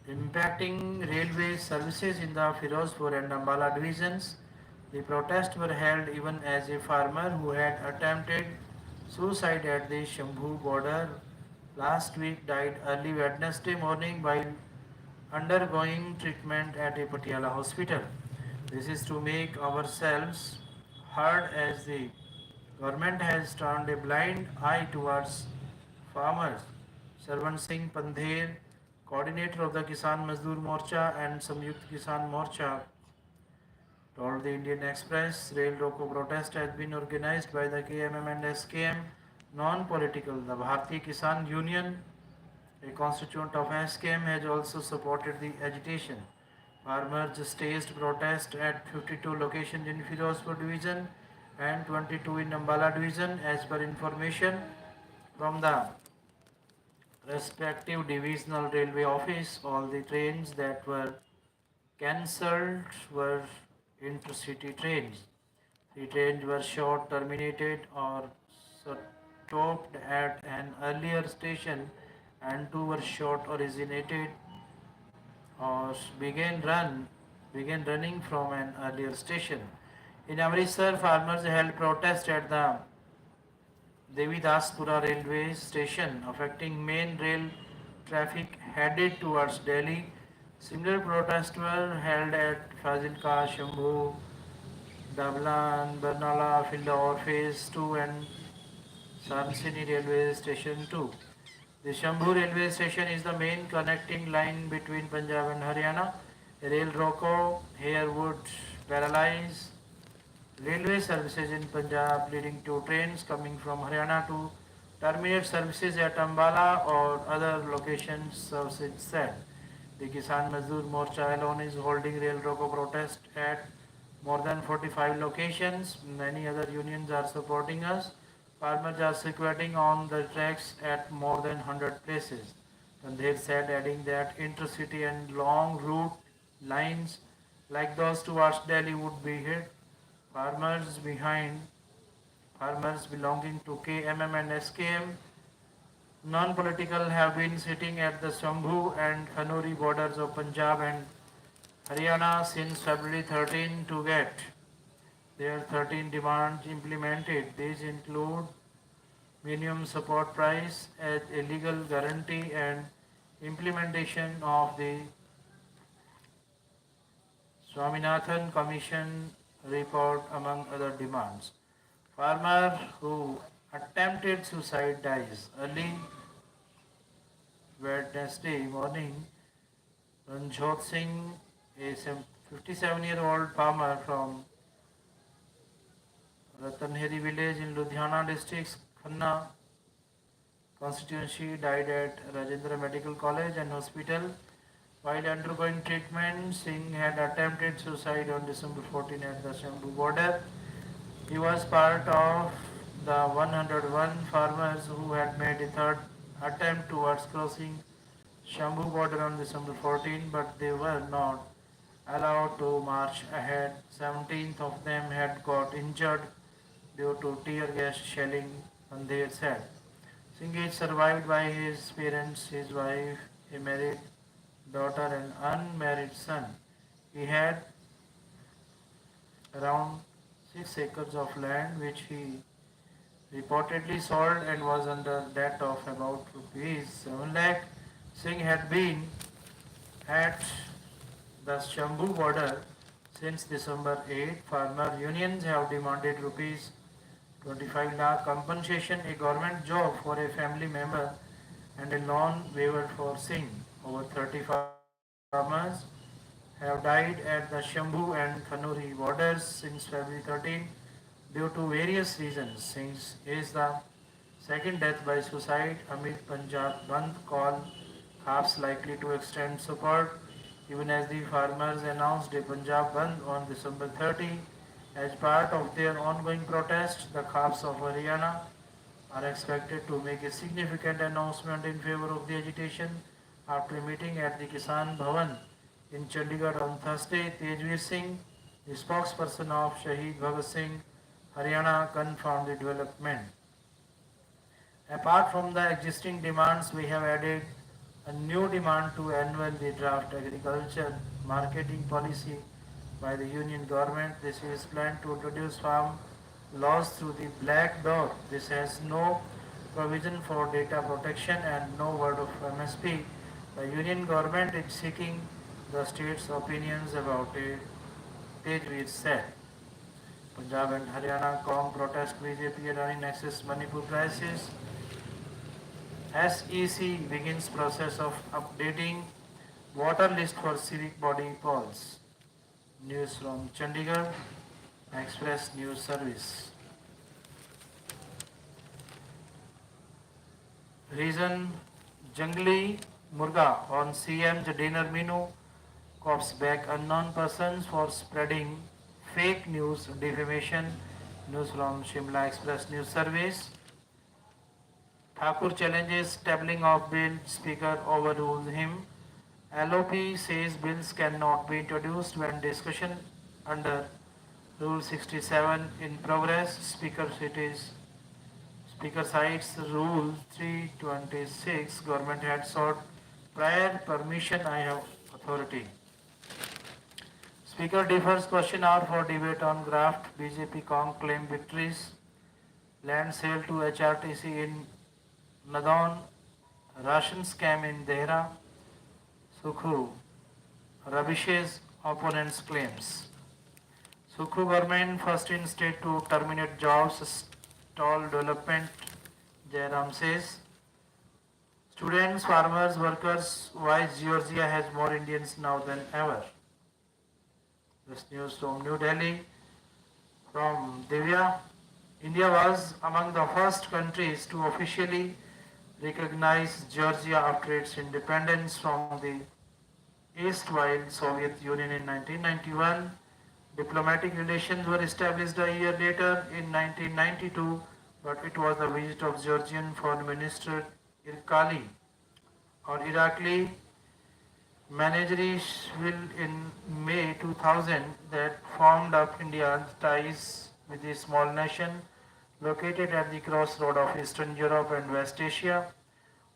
impacting railway services in the Firozpur and Ambala divisions. The protests were held even as a farmer who had attempted suicide at the Shambhu border last week died early Wednesday morning while undergoing treatment at a Patiala hospital. This is to make ourselves heard as the government has turned a blind eye towards farmers. Sarwan Singh Pandher, coordinator of the Kisan Mazdoor Morcha and Samyukt Kisan Morcha, told the Indian Express rail roko protest has been organized by the KMM and SKM, non-political. The Bharatiya Kisan Union, a constituent of SKM, has also supported the agitation. Farmers staged protest at 52 locations in Firozpur division and 22 in Ambala division as per information from the respective divisional railway office. All the trains that were cancelled were intercity trains. 3 trains were short terminated or stopped at an earlier station and 2 were short originated or began running from an earlier station. In Amritsar, farmers held protest at the Devidaspura railway station, affecting main rail traffic headed towards Delhi. Similar protests were held at Fazilka, Shambhu, Dablan, Barnala, Philor, Phase 2 and Sansini railway station 2. The Shambhu railway station is the main connecting line between Punjab and Haryana. A rail roko here would paralyze railway services in Punjab, leading to trains coming from Haryana to terminate services at Ambala or other locations, services said. The Kisan Mazdoor Morcha alone is holding rail roko protest at more than 45 locations. Many other unions are supporting us. Farmers are squatting on the tracks at more than 100 places. Pandher said, adding that intercity and long route lines like those towards Delhi would be hit. Farmers behind Farmers belonging to KMM and SKM, non-political, have been sitting at the Shambhu and Khanuri borders of Punjab and Haryana since February 13 to get their 13 demands implemented. These include minimum support price as a legal guarantee and implementation of the Swaminathan Commission report among other demands. Farmer who attempted suicide dies early Wednesday morning. Ranjot Singh, a 57-year-old farmer from Ratanheri village in Ludhiana district's Khanna constituency, died at Rajendra Medical College and Hospital. While undergoing treatment, Singh had attempted suicide on December 14 at the Shambhu border. He was part of the 101 farmers who had made a third attempt towards crossing Shambhu border on December 14, but they were not allowed to march ahead. 17th of them had got injured due to tear gas shelling on their side. Singh is survived by his parents, his wife, a married daughter and unmarried son. He had around 6 acres of land which he reportedly sold and was under debt of about rupees 7 lakh. Singh had been at the Shambhu border since December 8. Farmer unions have demanded rupees 25 lakh compensation, a government job for a family member and a loan waiver for Singh. Over 30 farmers have died at the Shambhu and Kanuri borders since February 13 due to various reasons. Singh is the second death by suicide amid Punjab Bandh call. Khafs likely to extend support even as the farmers announced a Punjab Bandh on December 30. As part of their ongoing protest, the Khafs of Haryana are expected to make a significant announcement in favor of the agitation after a meeting at the Kisan Bhavan in Chandigarh on Thursday. Tejveer Singh, the spokesperson of Shaheed Bhagat Singh, Haryana, confirmed the development. Apart from the existing demands, we have added a new demand to annual the draft agriculture marketing policy by the union government. This is planned to introduce farm laws through the black door. This has no provision for data protection and no word of MSP. The union government is seeking the state's opinions about it, Tejveer said. Punjab and Haryana Cong protest BJP running Nexus Manipur crisis. SEC begins process of updating voter list for civic body polls. News from Chandigarh, Express News Service. Reason Jungli Murga on CM's dinner menu cops back unknown persons for spreading fake news, defamation. News from Shimla Express News Service. Thakur challenges tabling of bill, speaker overrules him. LOP says bills cannot be introduced when discussion under Rule 67 in progress. Speaker cites Rule 326. Government had sought prior permission. I have authority. Speaker defers question hour for debate on graft. BJP Cong claim victories. Land sale to HRTC in Nadon. Ration scam in Dehra. Sukhu rubbishes opponents' claims. Sukhu government first in state to terminate jobs, stall development, Jairam says. Students, farmers, workers, why Georgia has more Indians now than ever. This news from New Delhi. From Divya, India was among the first countries to officially recognize Georgia after its independence from the erstwhile Soviet Union in 1991. Diplomatic relations were established a year later in 1992, but it was the visit of Georgian Foreign Minister Irakli Manejrishvili in May 2000 that formed up India's ties with the small nation located at the crossroad of Eastern Europe and West Asia.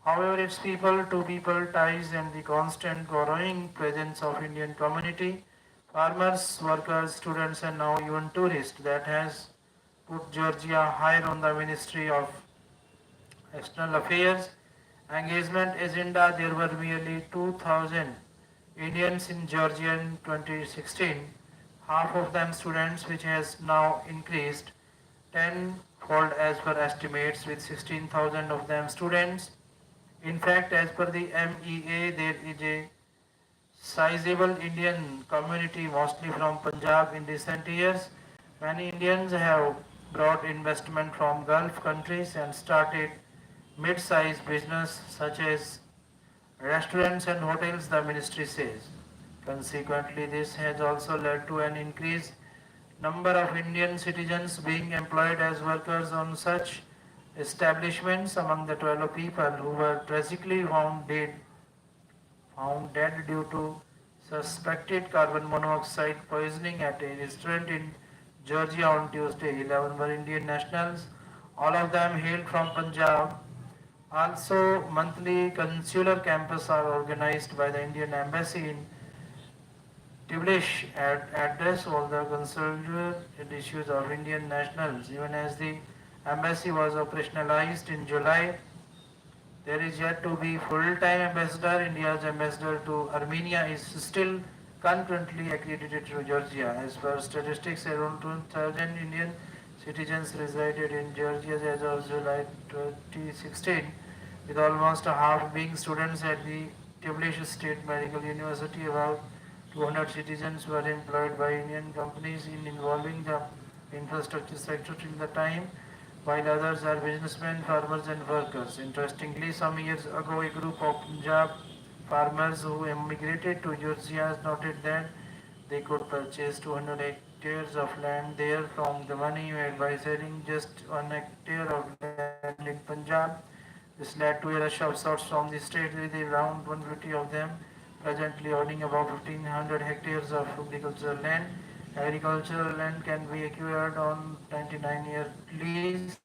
However, its people-to-people ties and the constant growing presence of Indian community, farmers, workers, students and now even tourists that has put Georgia higher on the Ministry of External Affairs engagement agenda. There were merely 2,000 Indians in Georgia in 2016, half of them students, which has now increased tenfold as per estimates, with 16,000 of them students. In fact, as per the MEA, there is a sizable Indian community, mostly from Punjab in recent years. Many Indians have brought investment from Gulf countries and started mid-sized business such as restaurants and hotels, the ministry says. Consequently, this has also led to an increased number of Indian citizens being employed as workers on such establishments. Among the 12 people who were tragically found dead due to suspected carbon monoxide poisoning at a restaurant in Georgia on Tuesday. 11 were Indian nationals, all of them hailed from Punjab. Also, monthly consular camps are organized by the Indian Embassy in Tbilisi address all the consular issues of Indian nationals. Even as the embassy was operationalized in July, there is yet to be full-time ambassador. India's ambassador to Armenia is still concurrently accredited to Georgia. As per statistics, around 2,000 Indian citizens resided in Georgia as of July 2016, with almost half being students at the Tbilisi State Medical University. About 200 citizens were employed by Indian companies in involving the infrastructure sector till the time, while others are businessmen, farmers and workers. Interestingly, some years ago a group of Punjab farmers who emigrated to Georgia noted that they could purchase 200 hectares of land there from the money made by selling just 1 hectare of land in Punjab. This led to a rush of sorts from the state with around 150 of them presently owning about 1500 hectares of agricultural land. Agricultural land can be acquired on 99-year lease,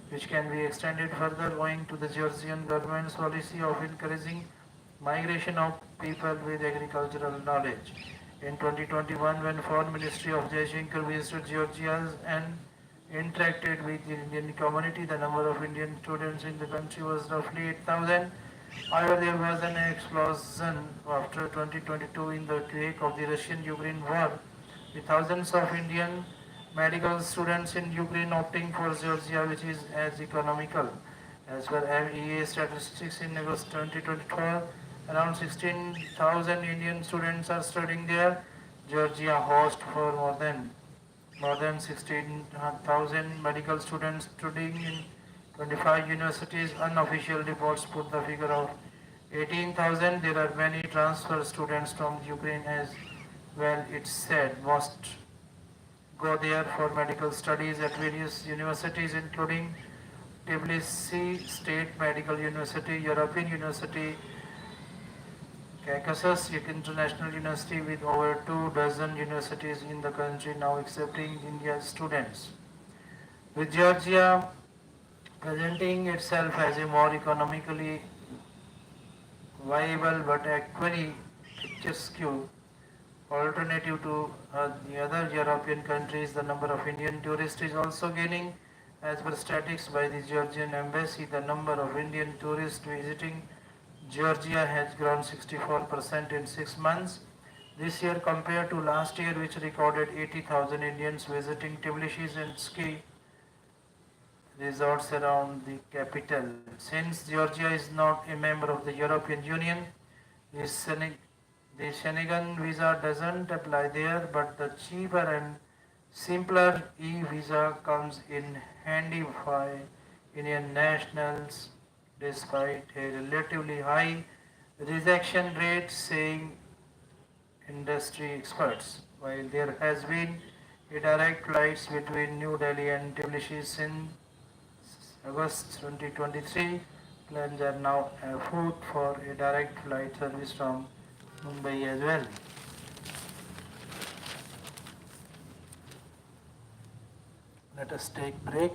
which can be extended further owing to the Georgian government's policy of encouraging migration of people with agricultural knowledge. In 2021, when Foreign Ministry of Jaishankar visited Georgia and interacted with the Indian community, the number of Indian students in the country was roughly 8,000. However, there was an explosion after 2022 in the wake of the Russian-Ukraine war, with thousands of Indian medical students in Ukraine opting for Georgia, which is as economical. As per MEA statistics in August 2024, around 16,000 Indian students are studying there. Georgia hosts for more than 16,000 medical students studying in 25 universities. Unofficial reports put the figure of 18,000. There are many transfer students from Ukraine as well. It's said most go there for medical studies at various universities, including Tbilisi State Medical University, European University, Caucasus International University, with over 2 dozen universities in the country now accepting India's students. With Georgia presenting itself as a more economically viable but equally picturesque alternative to the other European countries, the number of Indian tourists is also gaining. As per statistics by the Georgian embassy, the number of Indian tourists visiting Georgia has grown 64% in 6 months. This year compared to last year, which recorded 80,000 Indians visiting Tbilisi and ski resorts around the capital. Since Georgia is not a member of the European Union, the Schengen visa doesn't apply there, but the cheaper and simpler e-visa comes in handy for Indian nationals despite a relatively high rejection rate, saying industry experts. While there has been a direct flights between New Delhi and Tbilisi since August 2023, plans are now afoot for a direct flight service from Mumbai as well. Let us take break.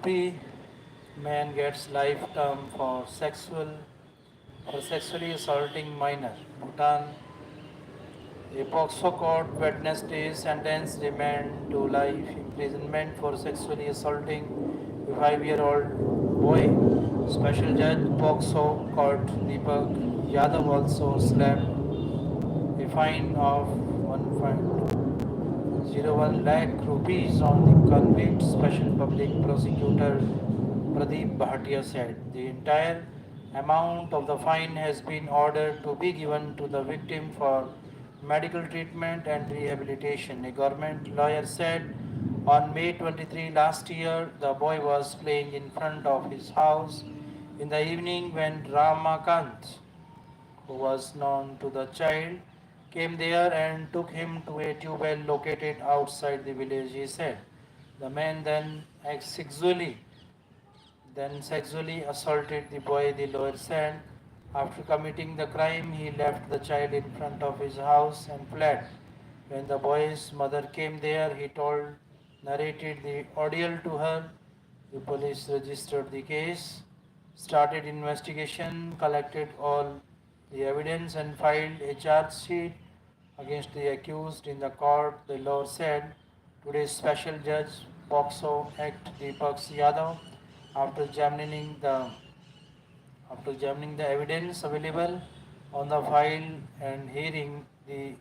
UP man gets life term for sexually assaulting minor. Bhutan, a POCSO court Wednesday sentenced the man to life imprisonment for sexually assaulting a 5-year-old boy. Special Judge POCSO Court Deepak Yadav also slapped a fine of 1.01 lakh rupees on the convict. Special Public Prosecutor Pradeep Bhatia said the entire amount of the fine has been ordered to be given to the victim for medical treatment and rehabilitation. A government lawyer said on May 23 last year, the boy was playing in front of his house in the evening when Ramakant, who was known to the child, came there and took him to a tube well located outside the village, he said. The man then sexually assaulted the boy, the lawyer said. After committing the crime, he left the child in front of his house and fled. When the boy's mother came there, narrated the ordeal to her. The police registered the case, started investigation, collected all the evidence, and filed a charge sheet against the accused in the court. The law said today's special judge POCSO Act Deepak Yadav, after examining the evidence available on the file and hearing the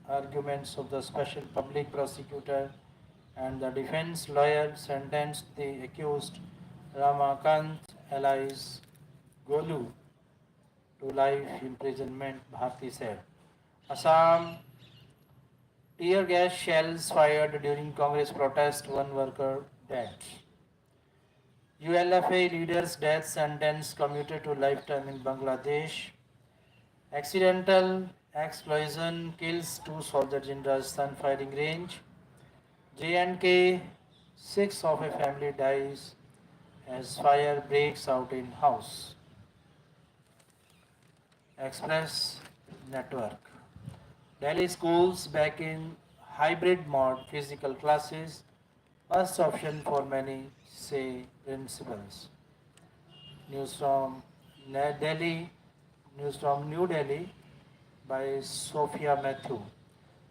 arguments of the special public prosecutor and the defense lawyer, sentenced the accused Ramakant alias Golu to life imprisonment, Bharti said. Assam, tear gas shells fired during Congress protest, one worker dead. ULFA leader's death sentence commuted to lifetime in Bangladesh. Accidental explosion kills 2 soldiers in Rajasthan firing range. J&K, 6 of a family dies as fire breaks out in house. Express Network. Delhi schools back in hybrid mode, physical classes, first option for many, say principals. News from New Delhi by Sophia Matthew.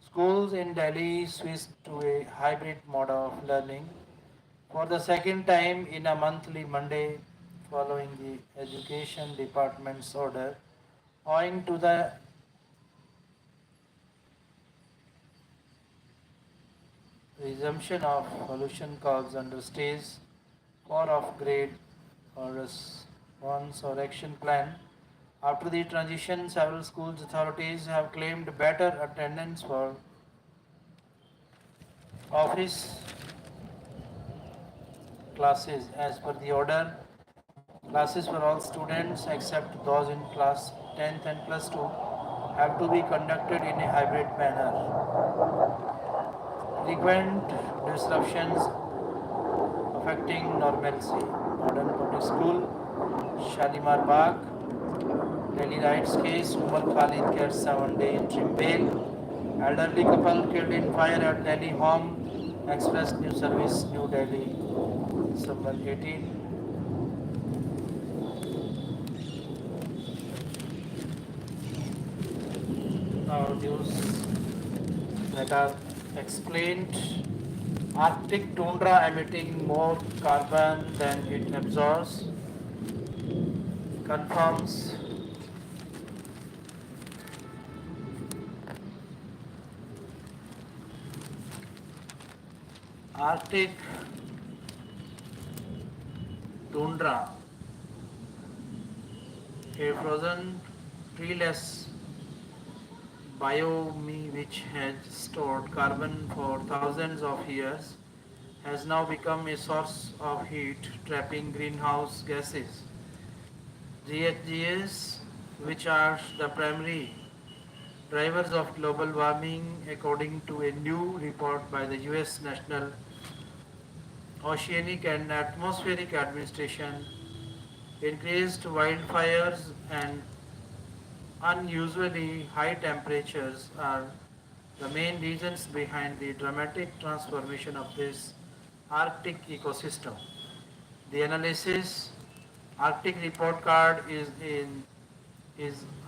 Schools in Delhi switched to a hybrid mode of learning for the second time in a monthly Monday following the Education Department's order, owing to the resumption of pollution calls under stage 4 of grade or response or action plan. After the transition, several schools authorities have claimed better attendance for office classes. As per the order, classes for all students except those in class 10th and plus 2 have to be conducted in a hybrid manner. Frequent disruptions affecting normalcy. Modern Public School, Shalimar Bagh, Delhi riots case, Umar Khalid gets 7-day interim bail. Elderly couple killed in fire at Delhi home. Express News Service, New Delhi, December 18. Now news that are explained. Arctic tundra emitting more carbon than it absorbs, confirms Arctic tundra, a frozen treeless biome which has stored carbon for thousands of years, has now become a source of heat, trapping greenhouse gases. GHGs, which are the primary drivers of global warming, according to a new report by the US National Oceanic and Atmospheric Administration. Increased wildfires and unusually high temperatures are the main reasons behind the dramatic transformation of this Arctic ecosystem. The analysis Arctic report card is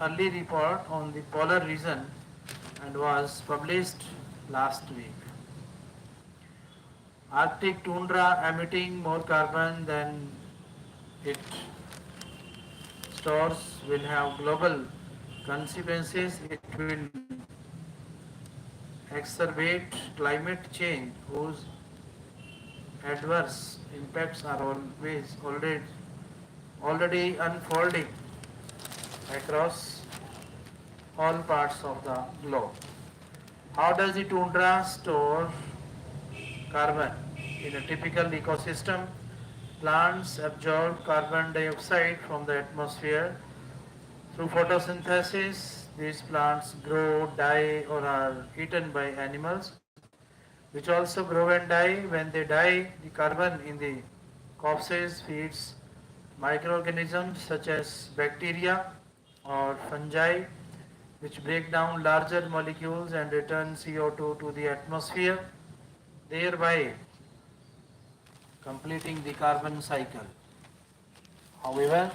early report on the polar region and was published last week. Arctic tundra emitting more carbon than it stores will have global consequences. It will exacerbate climate change whose adverse impacts are already unfolding across all parts of the globe. How does the tundra store carbon? In a typical ecosystem, plants absorb carbon dioxide from the atmosphere through photosynthesis. These plants grow, die, or are eaten by animals, which also grow and die. When they die, the carbon in the corpses feeds microorganisms such as bacteria or fungi, which break down larger molecules and return CO2 to the atmosphere, thereby completing the carbon cycle. However,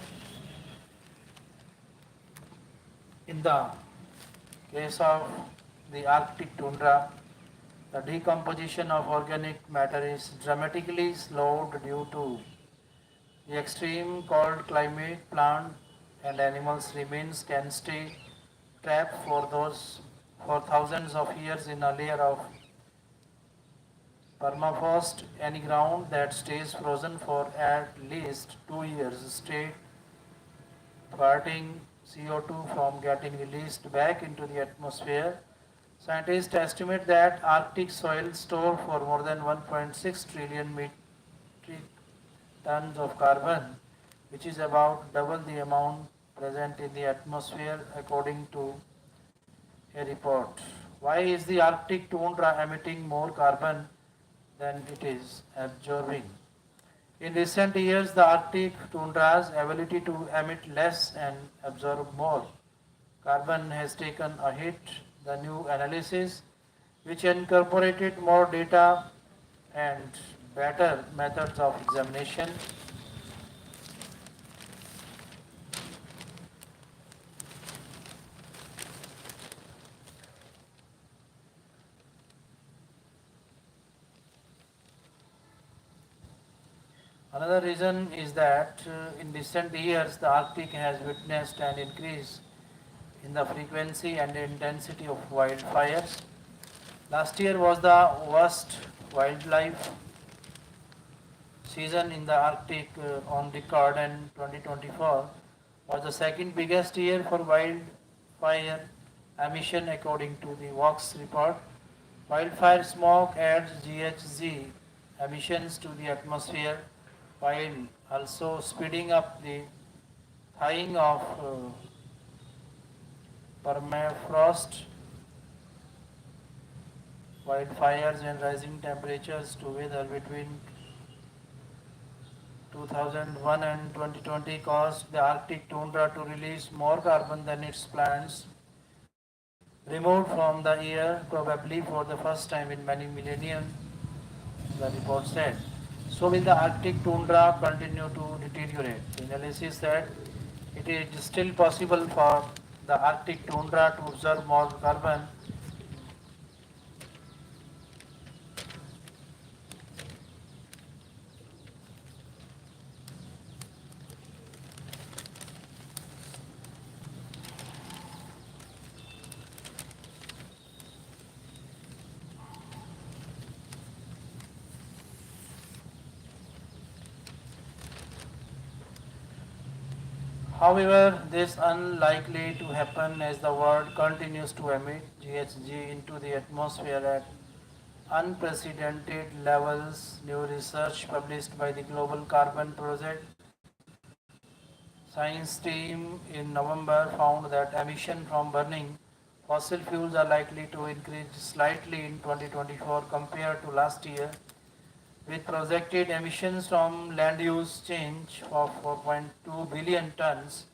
in the case of the Arctic tundra, the decomposition of organic matter is dramatically slowed due to the extreme cold climate. Plant and animals remains can stay trapped for thousands of years in a layer of permafrost. Any ground that stays frozen for at least 2 years straight, preventing CO2 from getting released back into the atmosphere. Scientists estimate that Arctic soil store for more than 1.6 trillion metric tons of carbon, which is about double the amount present in the atmosphere, according to a report. Why is the Arctic tundra emitting more carbon than it is absorbing? In recent years, the Arctic tundra's ability to emit less and absorb more carbon has taken a hit. The new analysis, which incorporated more data and better methods of examination, another reason is that in recent years the Arctic has witnessed an increase in the frequency and intensity of wildfires. Last year was the worst wildlife season in the Arctic on record, and 2024 was the second biggest year for wildfire emission according to the WOX report. Wildfire smoke adds GHG emissions to the atmosphere while also speeding up the thawing of permafrost. Wildfires and rising temperatures together between 2001 and 2020 caused the Arctic tundra to release more carbon than its plants removed from the air, probably for the first time in many millennia, the report said. So will the Arctic tundra continue to deteriorate? The analysis said it is still possible for the Arctic tundra to absorb more carbon. However, this is unlikely to happen as the world continues to emit GHG into the atmosphere at unprecedented levels. New research published by the Global Carbon Project science team in November found that emission from burning fossil fuels are likely to increase slightly in 2024 compared to last year, with projected emissions from land use change of 4.2 billion tons.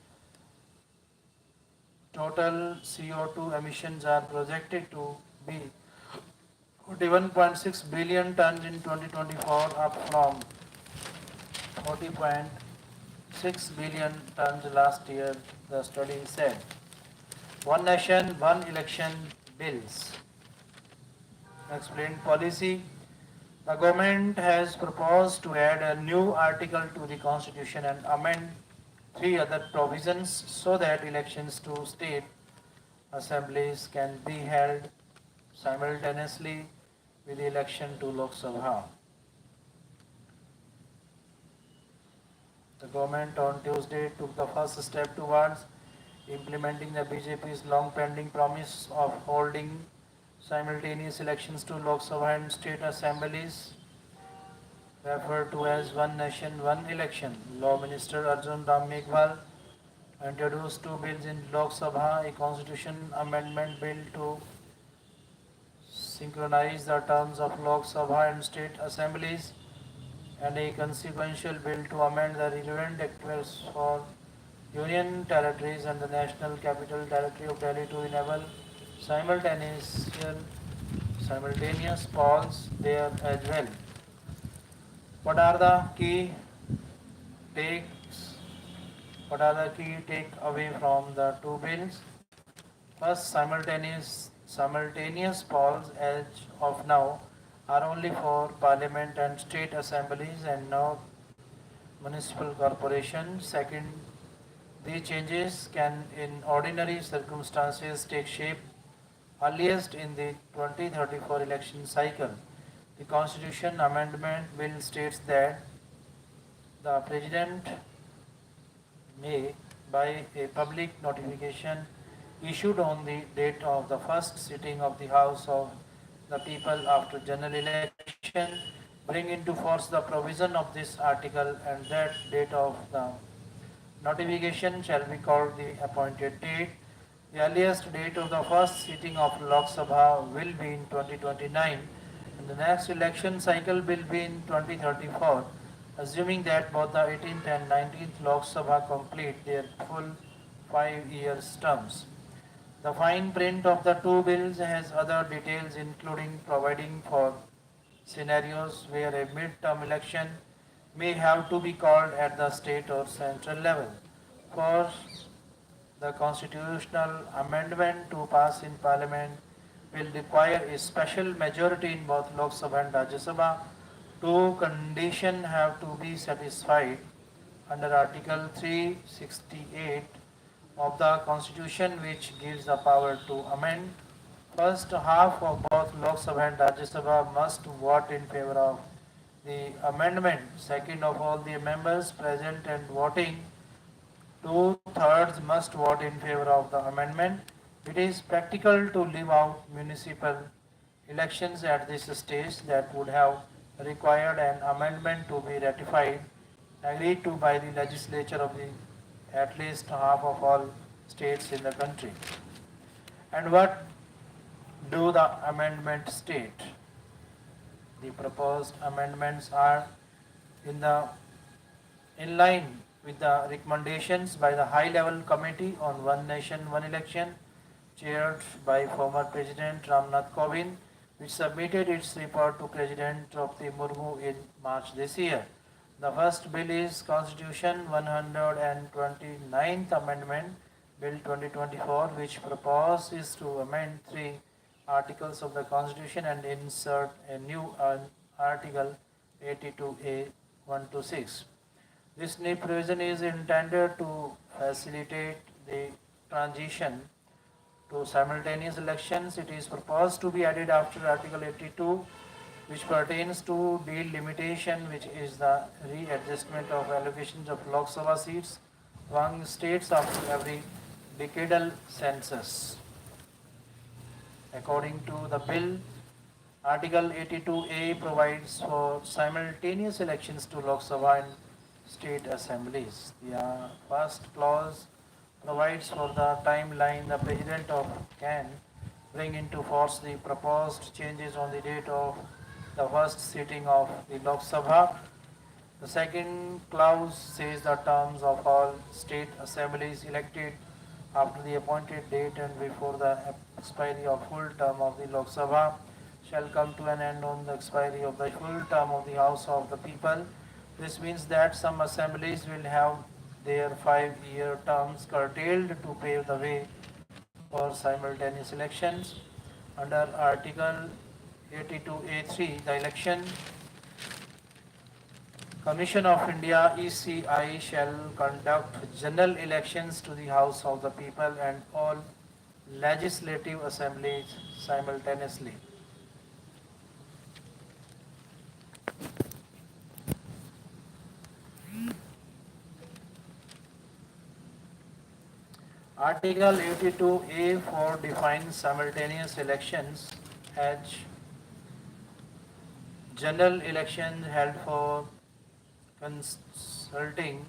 Total CO2 emissions are projected to be 41.6 billion tons in 2024, up from 40.6 billion tons last year, the study said. One nation, one election bills. Explained policy. The government has proposed to add a new article to the constitution and amend three other provisions so that elections to state assemblies can be held simultaneously with the election to Lok Sabha. The government on Tuesday took the first step towards implementing the BJP's long pending promise of holding simultaneous elections to Lok Sabha and state assemblies, referred to as One Nation, One Election. Law Minister Arjun Ram Meghwal introduced two bills in Lok Sabha, a constitution amendment bill to synchronize the terms of Lok Sabha and state assemblies, and a consequential bill to amend the relevant acts for Union territories and the National Capital Territory of Delhi to enable simultaneous polls there as well. What are the key takes? What are the key takeaway from the two bills? First, simultaneous polls as of now are only for parliament and state assemblies and not municipal corporations. Second, these changes can in ordinary circumstances take shape earliest in the 2034 election cycle. The Constitution Amendment Bill states that the President may, by a public notification issued on the date of the first sitting of the House of the People after general election, bring into force the provision of this article, and that date of the notification shall be called the appointed date. The earliest date of the first sitting of Lok Sabha will be in 2029 and the next election cycle will be in 2034, assuming that both the 18th and 19th Lok Sabha complete their full 5 year terms. The fine print of the two bills has other details including providing for scenarios where a mid-term election may have to be called at the state or central level. For the constitutional amendment to pass in Parliament will require a special majority in both Lok Sabha and Rajya Sabha. Two conditions have to be satisfied under Article 368 of the Constitution, which gives the power to amend. First half of both Lok Sabha and Rajya Sabha must vote in favor of the amendment. Second of all the members present and voting, two-thirds must vote in favor of the amendment. It is practical to leave out municipal elections at this stage that would have required an amendment to be ratified, agreed to by the legislature of the at least half of all states in the country. And what do the amendments state? The proposed amendments are in line with the recommendations by the High Level Committee on One Nation, One Election, chaired by former President Ramnath Kovind, which submitted its report to President Draupadi Murmu in March this year. The first bill is Constitution 129th Amendment, Bill 2024, which proposes to amend three articles of the Constitution and insert a new Article 82A 1 to 6. This new provision is intended to facilitate the transition to simultaneous elections. It is proposed to be added after Article 82, which pertains to delimitation, which is the readjustment of allocations of Lok Sabha seats among states after every decadal census. According to the bill, Article 82A provides for simultaneous elections to Lok Sabha and state assemblies. The first clause provides for the timeline the President can bring into force the proposed changes on the date of the first sitting of the Lok Sabha. The second clause says the terms of all state assemblies elected after the appointed date and before the expiry of full term of the Lok Sabha shall come to an end on the expiry of the full term of the House of the People. This means that some assemblies will have their 5-year terms curtailed to pave the way for simultaneous elections. Under Article 82A3, the Election Commission of India (ECI) shall conduct general elections to the House of the People and all legislative assemblies simultaneously. Article 82A4 defines simultaneous elections as general elections held for consulting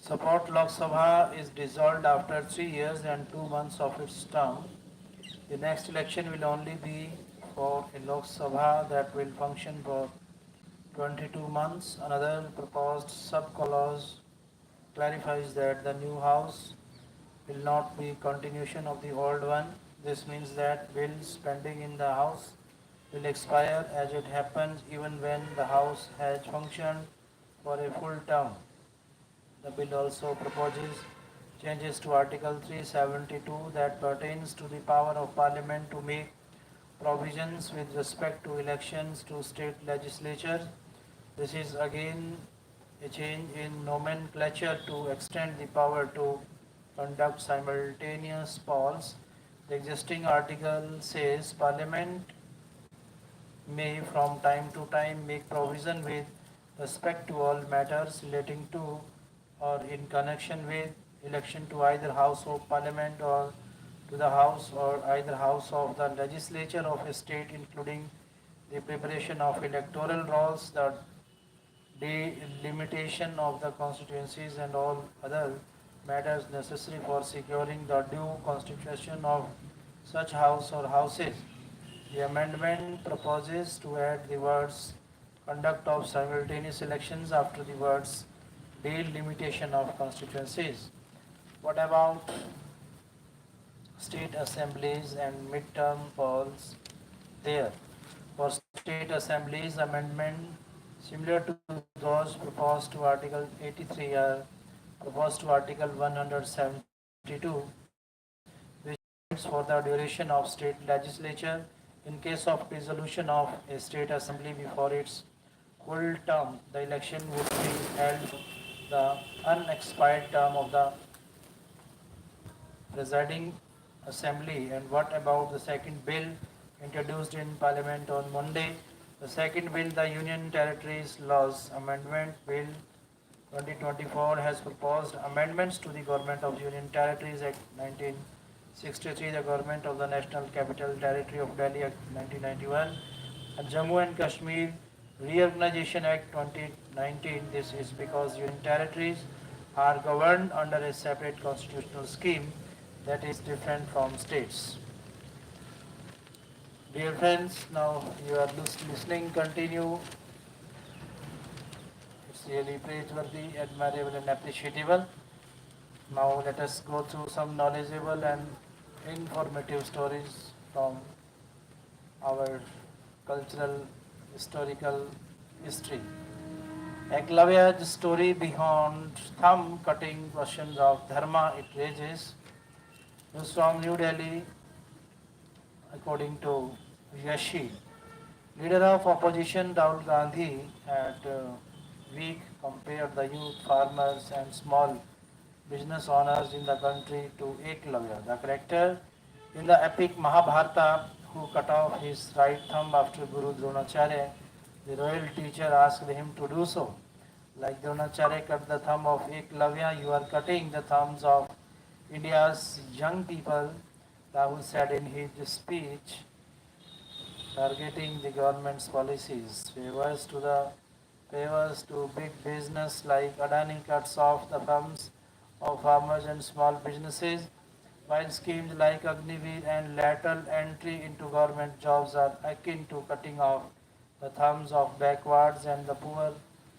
support Lok Sabha is dissolved after 3 years and 2 months of its term. The next election will only be for a Lok Sabha that will function for 22 months. Another proposed sub-clause clarifies that the new house will not be continuation of the old one. This means that bills pending in the house will expire as it happens even when the house has functioned for a full term. The bill also proposes changes to Article 372 that pertains to the power of Parliament to make provisions with respect to elections to state legislatures. This is again a change in nomenclature to extend the power to conduct simultaneous polls. The existing article says Parliament may from time to time make provision with respect to all matters relating to or in connection with election to either House of Parliament or to the House or either House of the Legislature of a state, including the preparation of electoral rolls, the delimitation of the constituencies and all other matters necessary for securing the due constitution of such house or houses. The amendment proposes to add the words conduct of simultaneous elections after the words delimitation of constituencies. What about state assemblies and midterm polls there? For state assemblies, amendment similar to those proposed to Article 83 are proposed to Article 172, which provides for the duration of state legislature in case of dissolution of a state assembly before its full term. The election would be held the unexpired term of the presiding assembly. And what about the second bill introduced in Parliament on Monday? The second bill, the Union Territories Laws Amendment Bill 2024, has proposed amendments to the Government of Union Territories Act 1963, the Government of the National Capital Territory of Delhi Act 1991, and Jammu and Kashmir Reorganization Act 2019. This is because Union Territories are governed under a separate constitutional scheme that is different from states. Dear friends, now you are listening, continue. It's really praiseworthy, admirable and appreciable. Now let us go through some knowledgeable and informative stories from our cultural historical history. Eklavya's story beyond thumb-cutting questions of dharma it raises is from New Delhi. according to Yashi. Leader of opposition Rahul Gandhi had weak compared the youth, farmers and small business owners in the country to Eklavya, the character in the epic Mahabharata who cut off his right thumb after Guru Dronacharya. The royal teacher asked him to do so. Like Dronacharya cut the thumb of Eklavya, you are cutting the thumbs of India's young people, Rahul said in his speech, targeting the government's policies. Favors to big business like Adani cuts off the thumbs of farmers and small businesses, while schemes like Agniveer and lateral entry into government jobs are akin to cutting off the thumbs of backwards and the poor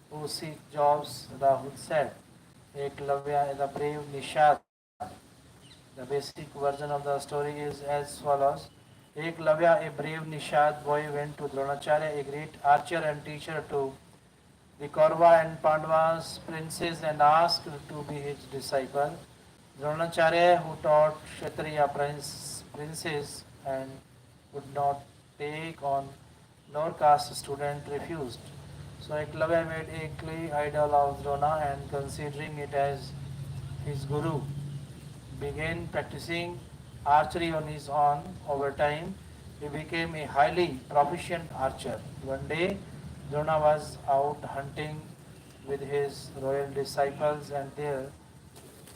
who seek jobs, Rahul said. Eklavya is a brave Nishad. The basic version of the story is as follows. Eklavya, a brave Nishad boy, went to Dronacharya, a great archer and teacher, to the Kaurava and Pandavas princes, and asked to be his disciple. Dronacharya, who taught Kshatriya princes and would not take on lower caste student, refused. So Eklavya made a clay idol of Drona and considering it as his guru, began practicing archery on his own. Over time, he became a highly proficient archer. One day, Drona was out hunting with his royal disciples, and their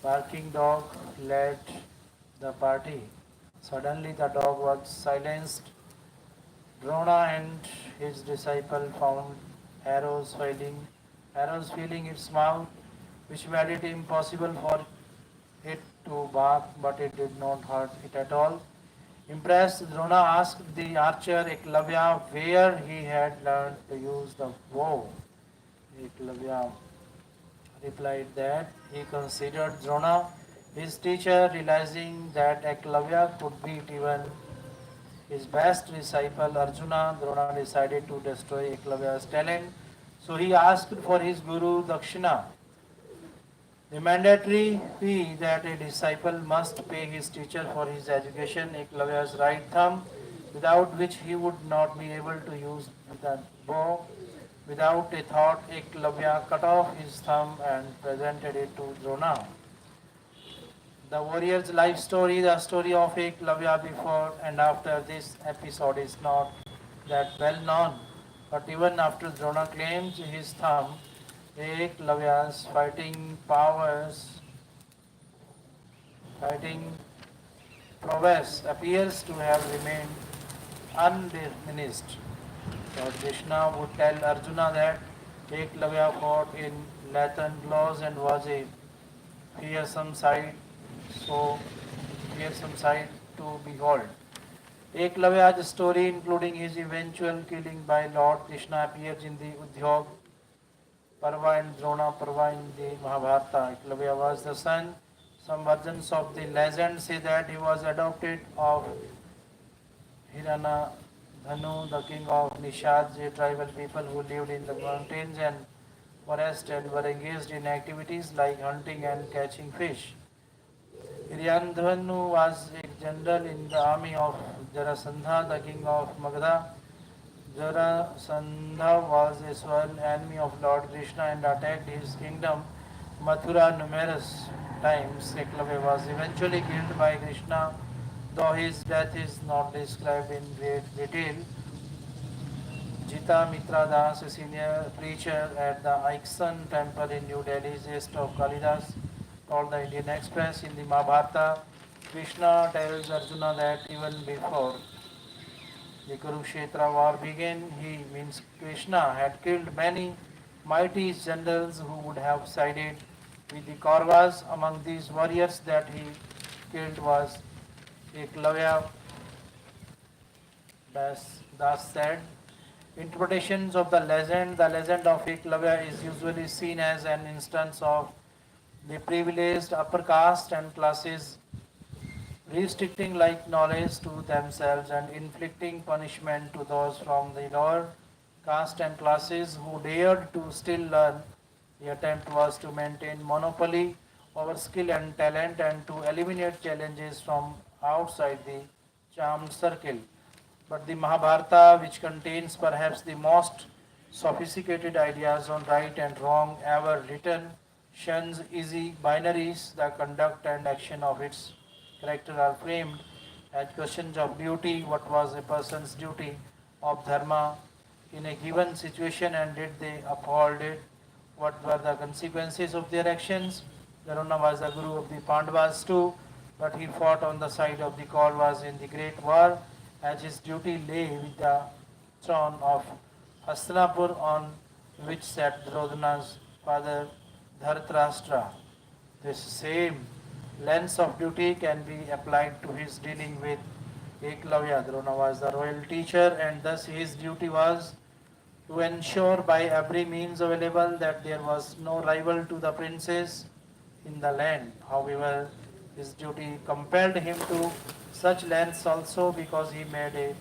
barking dog led the party. Suddenly, the dog was silenced. Drona and his disciple found arrows filling, arrows filling its mouth, which made it impossible for it to bark, but it did not hurt it at all. Impressed, Drona asked the archer Eklavya where he had learned to use the bow. Eklavya replied that he considered Drona his teacher, realizing that Eklavya could beat even his best disciple Arjuna. Drona decided to destroy Eklavya's talent, so he asked for his guru Dakshina, the mandatory fee that a disciple must pay his teacher for his education, Eklavya's right thumb, without which he would not be able to use the bow. Without a thought, Eklavya cut off his thumb and presented it to Drona. The warrior's life story, the story of Eklavya before and after this episode is not that well known, but even after Drona claims his thumb, Eklavya's fighting prowess appears to have remained undiminished. Lord Krishna would tell Arjuna that Eklavya fought in Lathan gloves and was a fearsome sight, so fearsome sight to behold. Eklavya's story, including his eventual killing by Lord Krishna, appears in the Udyog Parva and Drona Parva in the Mahabharata. Eklavya was the son. Some versions of the legend say that he was adopted of Hirana Dhanu, the king of Nishad, a tribal people who lived in the mountains and forest and were engaged in activities like hunting and catching fish. Hiryandhanu was a general in the army of Jarasandha, the king of Magadha. Jarasandha was a sworn enemy of Lord Krishna and attacked his kingdom Mathura numerous times. Eklavya was eventually killed by Krishna, though his death is not described in great detail. Jita Mitra Das, a senior preacher at the Iksan temple in New Delhi, east of Kalidas, told the Indian Express in the Mahabharata, Krishna tells Arjuna that even before the Kurukshetra war began, he means Krishna had killed many mighty generals who would have sided with the Kauravas. Among these warriors that he killed was Eklavya. Das said. Interpretations of the legend of Eklavya is usually seen as an instance of the privileged upper caste and classes restricting like knowledge to themselves and inflicting punishment to those from the lower caste and classes who dared to still learn. The attempt was to maintain monopoly over skill and talent and to eliminate challenges from outside the charmed circle. But the Mahabharata, which contains perhaps the most sophisticated ideas on right and wrong ever written, shuns easy binaries. The conduct and action of its character are framed as questions of duty. What was a person's duty, of dharma in a given situation, and did they uphold it? What were the consequences of their actions? Drona was the guru of the Pandavas too, but he fought on the side of the Kauravas in the great war, as his duty lay with the throne of Hastinapur, on which sat Duryodhana's father Dhritarashtra. This same lens of duty can be applied to his dealing with Eklavya. Drona was the royal teacher, and thus his duty was to ensure by every means available that there was no rival to the princess in the land. However, his duty compelled him to such lengths also, because he made a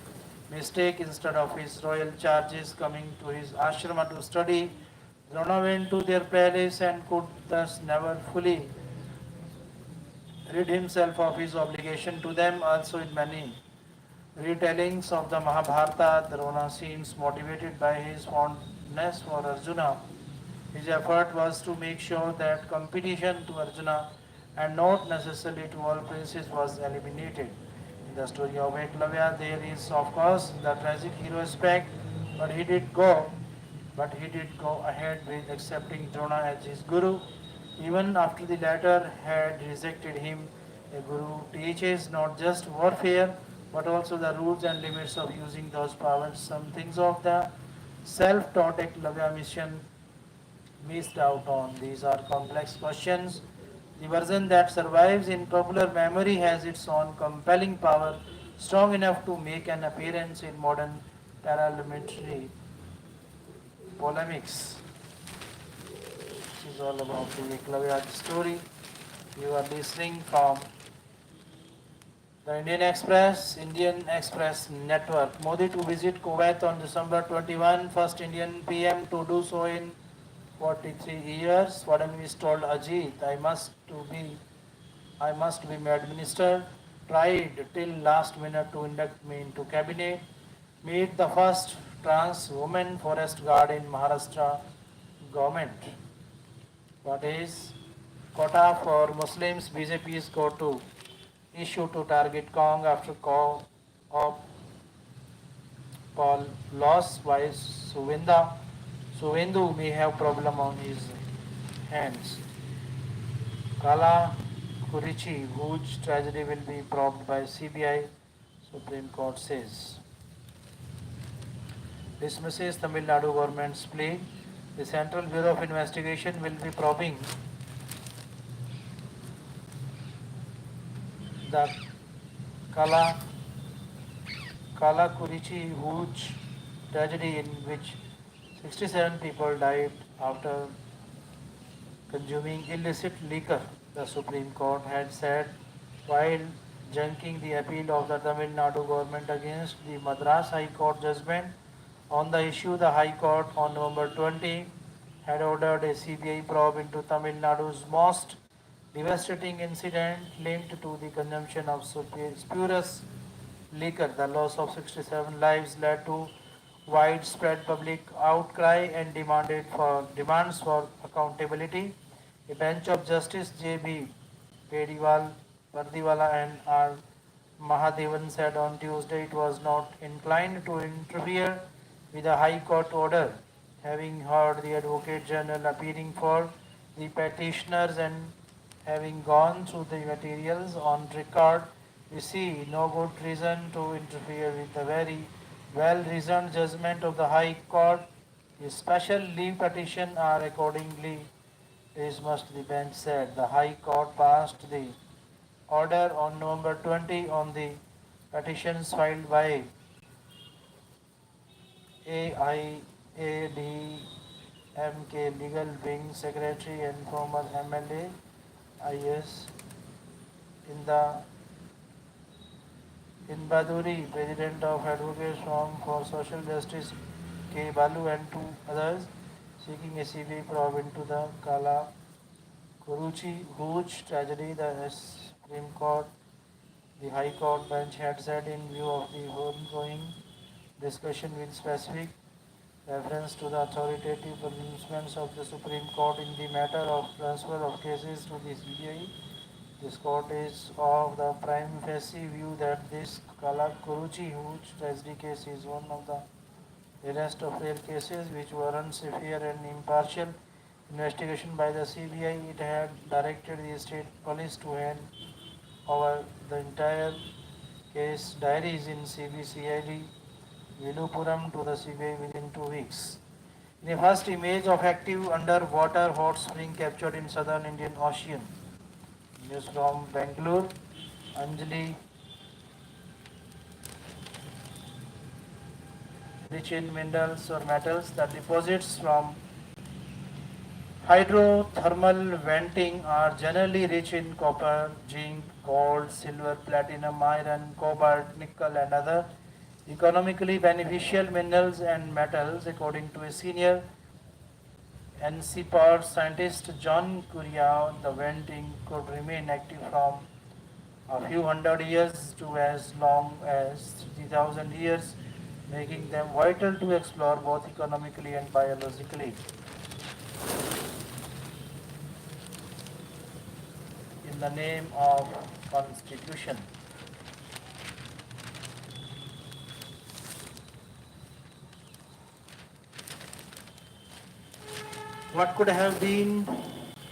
mistake. Instead of his royal charges coming to his ashrama to study, Drona went to their palace and could thus never fully rid himself of his obligation to them. Also, in many retellings of the Mahabharata, Drona seems motivated by his fondness for Arjuna. His effort was to make sure that competition to Arjuna and not necessarily to all princes was eliminated. In the story of Eklavya, there is of course the tragic hero aspect, but he did go ahead with accepting Drona as his guru, even after the latter had rejected him. A guru teaches not just warfare, but also the rules and limits of using those powers. Some things of the self-taught Eklavya mission missed out on. These are complex questions. The version that survives in popular memory has its own compelling power, strong enough to make an appearance in modern parliamentary polemics. This is all about the Eklavya story. You are listening from the Indian Express Network. Modi to visit Kuwait on December 21, first Indian PM to do so in 43 years. Fadnavis told Ajit, I must be made minister. Tried till last minute to induct me into cabinet. Meet the first trans woman forest guard in Maharashtra government. What is quota for Muslims? BJP is go to issue to target Kong after call of Paul loss. Why Suvendu may have problem on his hands. Kala Kurichi, whose tragedy will be probed by CBI, Supreme Court says. Dismisses Tamil Nadu government's plea. The Central Bureau of Investigation will be probing the Kala Kurichi huge tragedy in which 67 people died after consuming illicit liquor, the Supreme Court had said while junking the appeal of the Tamil Nadu government against the Madras High Court judgment on the issue. The High Court on November 20 had ordered a CBI probe into Tamil Nadu's most devastating incident linked to the consumption of spurious liquor. The loss of 67 lives led to widespread public outcry and demands for accountability. A bench of Justice J.B. Pardiwala and R. Mahadevan said on Tuesday it was not inclined to interfere with the High Court order, having heard the Advocate General appearing for the petitioners and having gone through the materials on record. We see no good reason to interfere with the very well-reasoned judgment of the High Court. A special leave petition are accordingly dismissed, the bench said. The High Court passed the order on November 20 on the petitions filed by AIADMK Legal Wing Secretary and former MLA IS in Baduri, President of Advocates Forum for Social Justice K. Balu and two others, seeking a CBI probe into the Kala Kuruchi Huge tragedy. The Supreme Court The High Court bench had said in view of the ongoing discussion with specific reference to the authoritative pronouncements of the Supreme Court in the matter of transfer of cases to the CBI. This court is of the prime facie view that this Kalakuruchi Hooch tragedy case is one of the rarest of rare cases which warrants a fair and impartial investigation by the CBI. It had directed the state police to hand over the entire case diaries in CBCID Vilupuram to the CBI within 2 weeks. In a first image of active underwater hot spring captured in southern Indian Ocean. News from Bangalore, Anjali, rich in minerals or metals. The deposits from hydrothermal venting are generally rich in copper, zinc, gold, silver, platinum, iron, cobalt, nickel, and other economically beneficial minerals and metals, according to a senior NCPOR scientist John Currier. The venting could remain active from a few hundred years to as long as 30,000 years, making them vital to explore both economically and biologically. In the name of Constitution. What could have been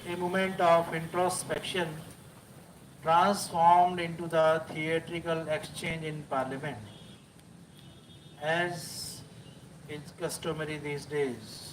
a moment of introspection transformed into the theatrical exchange in Parliament, as is customary these days.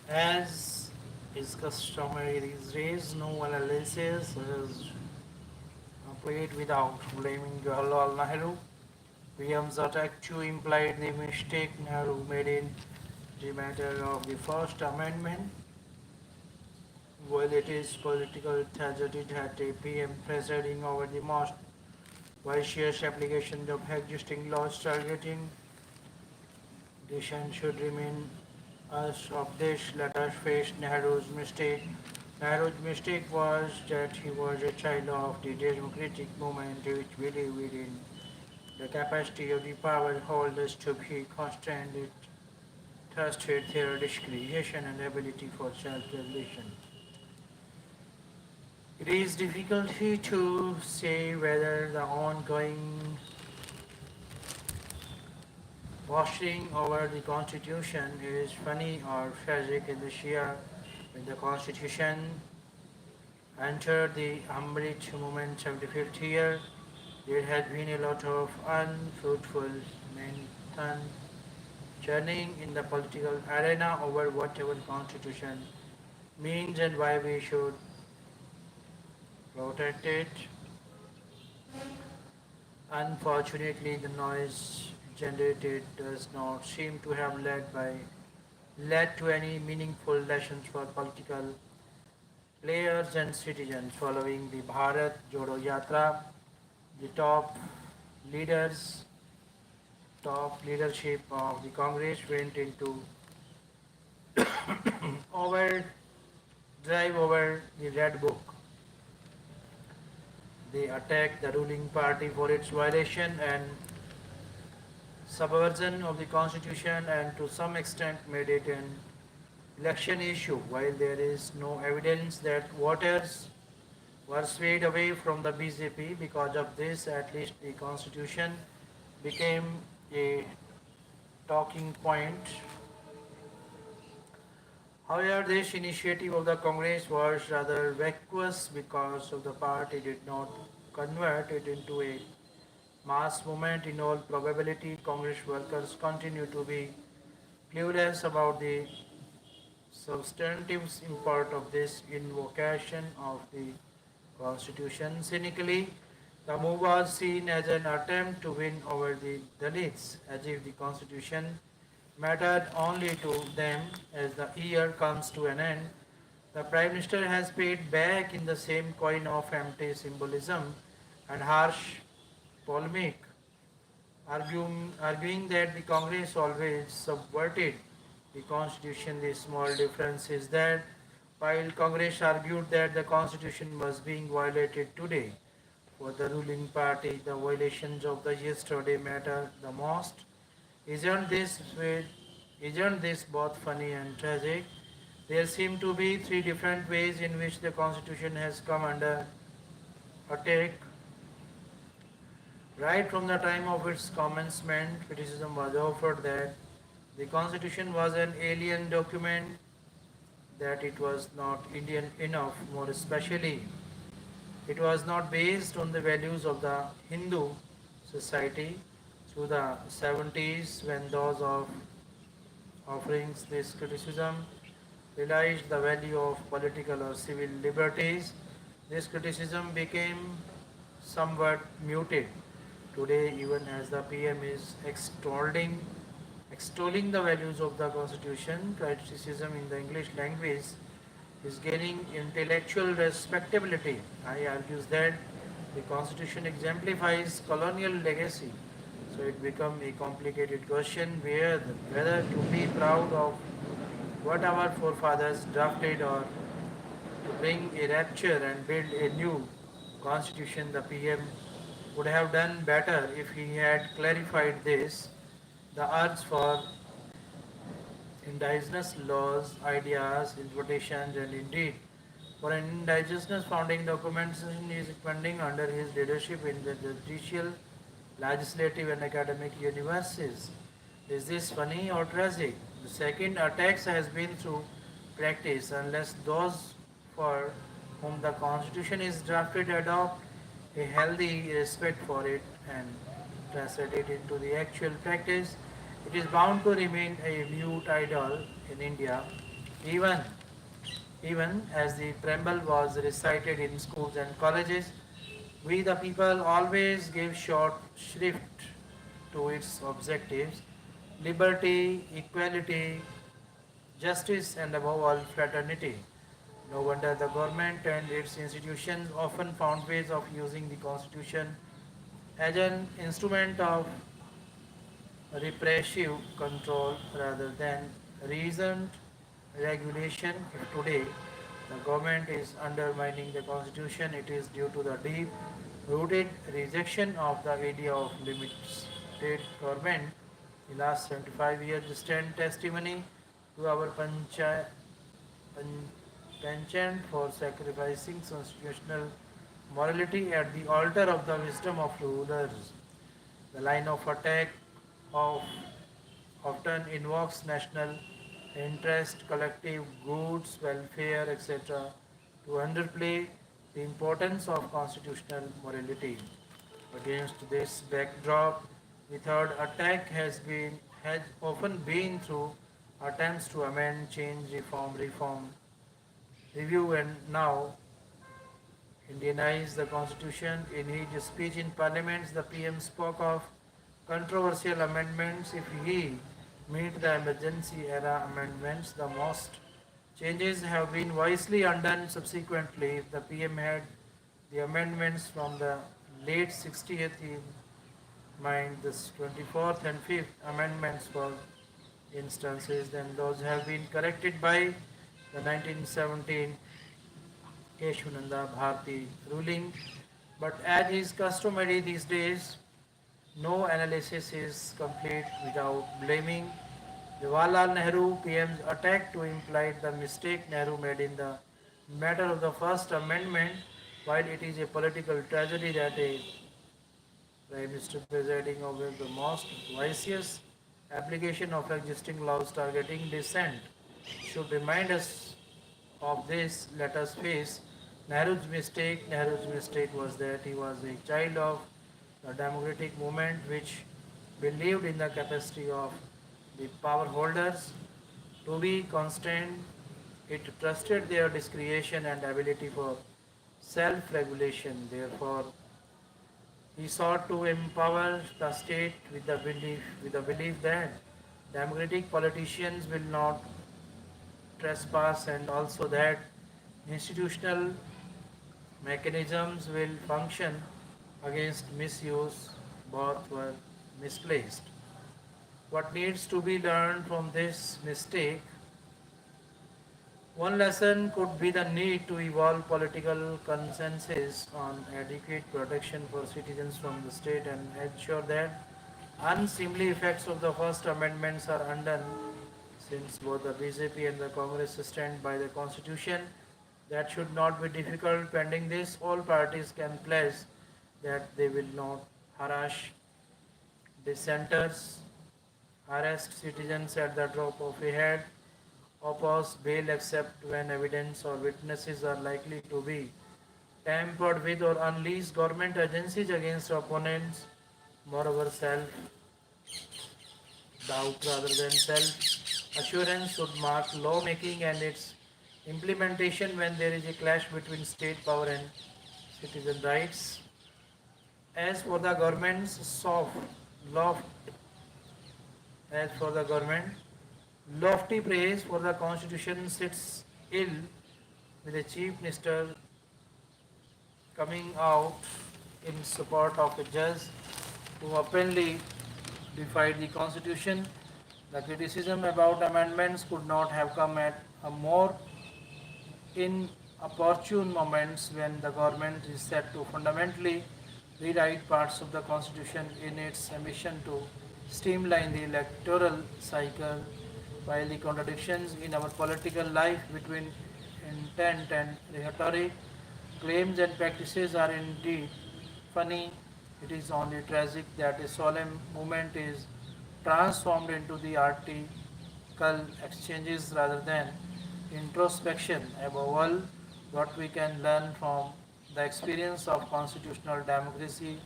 As is customary these days, no analysis is played without blaming Jawaharlal Nehru. PM's attack too implied the mistake Nehru made in the matter of the First Amendment. While it is political tragedy that a PM presiding over the most vicious application of existing laws targeting nation should remain us of this. Let us face Nehru's mistake. Nehru's mistake was that he was a child of the democratic movement which believed in the capacity of the power holders to be constantly trusted their discretion and ability for self-regulation. It is difficult to say whether the ongoing washing over the Constitution is funny or tragic. In this year when the Constitution entered the Amrit movement 75th year, there has been a lot of unfruitful marathon churning in the political arena over whatever Constitution means and why we should protect it. Unfortunately, the noise generated does not seem to have led to any meaningful lessons for political players and citizens. Following the Bharat Jodo Yatra, the leaders, top leadership of the Congress went into overdrive over the Red Book. They attacked the ruling party for its violation and subversion of the Constitution and to some extent made it an election issue. While there is no evidence that voters were swayed away from the BJP because of this, at least the Constitution became a talking point. However, this initiative of the Congress was rather vacuous because of the party did not convert it into a mass movement. In all probability, Congress workers continue to be clueless about the substantive import of this invocation of the constitution. Cynically, the move was seen as an attempt to win over the Dalits, as if the constitution mattered only to them. As the year comes to an end, the Prime Minister has paid back in the same coin of empty symbolism and harsh polemic, arguing that the Congress always subverted the Constitution. The small difference is that while Congress argued that the Constitution was being violated today, for the ruling party, the violations of the yesterday matter the most. Isn't this isn't this both funny and tragic? There seem to be three different ways in which the Constitution has come under attack. Right from the time of its commencement, criticism was offered that the Constitution was an alien document, that it was not Indian enough, more especially, it was not based on the values of the Hindu society. Through the 70s, when those of offerings this criticism realized the value of political or civil liberties, this criticism became somewhat muted. Today, even as the PM is extolling the values of the Constitution, criticism in the English language is gaining intellectual respectability. I argues that the Constitution exemplifies colonial legacy, so it becomes a complicated question whether to be proud of what our forefathers drafted or to bring a rupture and build a new constitution. The PM would have done better if he had clarified this. The urge for indigenous laws, ideas, interpretations, and indeed for an indigenous founding documentation is pending under his leadership in the judicial, legislative, and academic universes. Is this funny or tragic? The second attacks has been through practice, unless those for whom the constitution is drafted adopt a healthy respect for it and translate it into the actual practice, it is bound to remain a mute idol in India, even even as the preamble was recited in schools and colleges. We the people always give short shrift to its objectives: liberty, equality, justice, and above all, fraternity. No wonder the government and its institutions often found ways of using the constitution as an instrument of repressive control rather than reasoned regulation. If today the government is undermining the constitution, it is due to the deep rooted rejection of the idea of limited state government. The last 75 years stand testimony to our penchant for sacrificing constitutional morality at the altar of the wisdom of rulers. The line of attack of often invokes national interest, collective goods, welfare, etc., to underplay the importance of constitutional morality. Against this backdrop, the third attack has often been through attempts to amend, change, reform, review, and now Indianize the constitution. In his speech in Parliament, the PM spoke of controversial amendments. If he meet the emergency era amendments, the most changes have been wisely undone subsequently. If the PM had the amendments from the late 60th in mind, the 24th and 5th amendments for instances, then those have been corrected by the 1917 Keshavananda Bharati ruling. But as is customary these days, no analysis is complete without blaming Jawaharlal Nehru. PM's attack to imply the mistake Nehru made in the matter of the First Amendment. While it is a political tragedy that a Prime Minister presiding over the most vicious application of existing laws targeting dissent should remind us of this, let us face Nehru's mistake. Nehru's mistake was that he was a child of the democratic movement which believed in the capacity of the power holders to be constant. It trusted their discretion and ability for self-regulation. Therefore, he sought to empower the state with the belief that democratic politicians will not trespass and also that institutional mechanisms will function against misuse. Both were misplaced. What needs to be learned from this mistake? One lesson could be the need to evolve political consensus on adequate protection for citizens from the state and ensure that unseemly effects of the First Amendments are undone. Since both the BJP and the Congress stand by the Constitution, that should not be difficult. Pending this, all parties can pledge that they will not harass dissenters, arrest citizens at the drop of a hat, oppose bail except when evidence or witnesses are likely to be tampered with or unleash government agencies against opponents. Moreover, self doubt rather than self assurance should mark lawmaking and its implementation when there is a clash between state power and citizen rights. As for the government's soft, loft, as for the government, lofty praise for the constitution sits ill with the chief minister coming out in support of a judge who openly defied the constitution. The criticism about amendments could not have come at a more inopportune moments when the government is set to fundamentally rewrite parts of the constitution in its ambition to streamline the electoral cycle, while the contradictions in our political life between intent and rhetoric, claims and practices are indeed funny. It is only tragic that a solemn movement is transformed into the article exchanges rather than introspection. Above all, what we can learn from the experience of constitutional democracy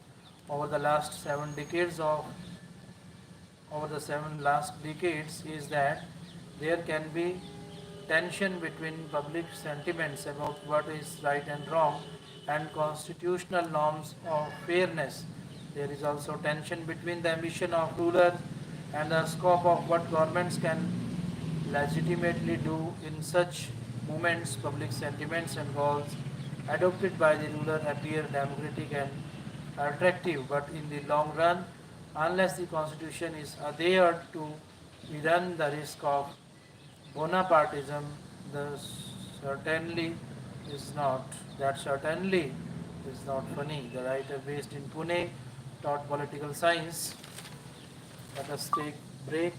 over the last 7 decades of over the 7 last decades is that there can be tension between public sentiments about what is right and wrong and constitutional norms of fairness. There is also tension between the ambition of rulers and the scope of what governments can legitimately do in such moments. Public sentiments and goals adopted by the ruler appear democratic and attractive, but in the long run, unless the constitution is adhered to, we run the risk of Bonapartism. The certainly is not. That certainly is not funny. The writer based in Pune taught political science. Let us take break.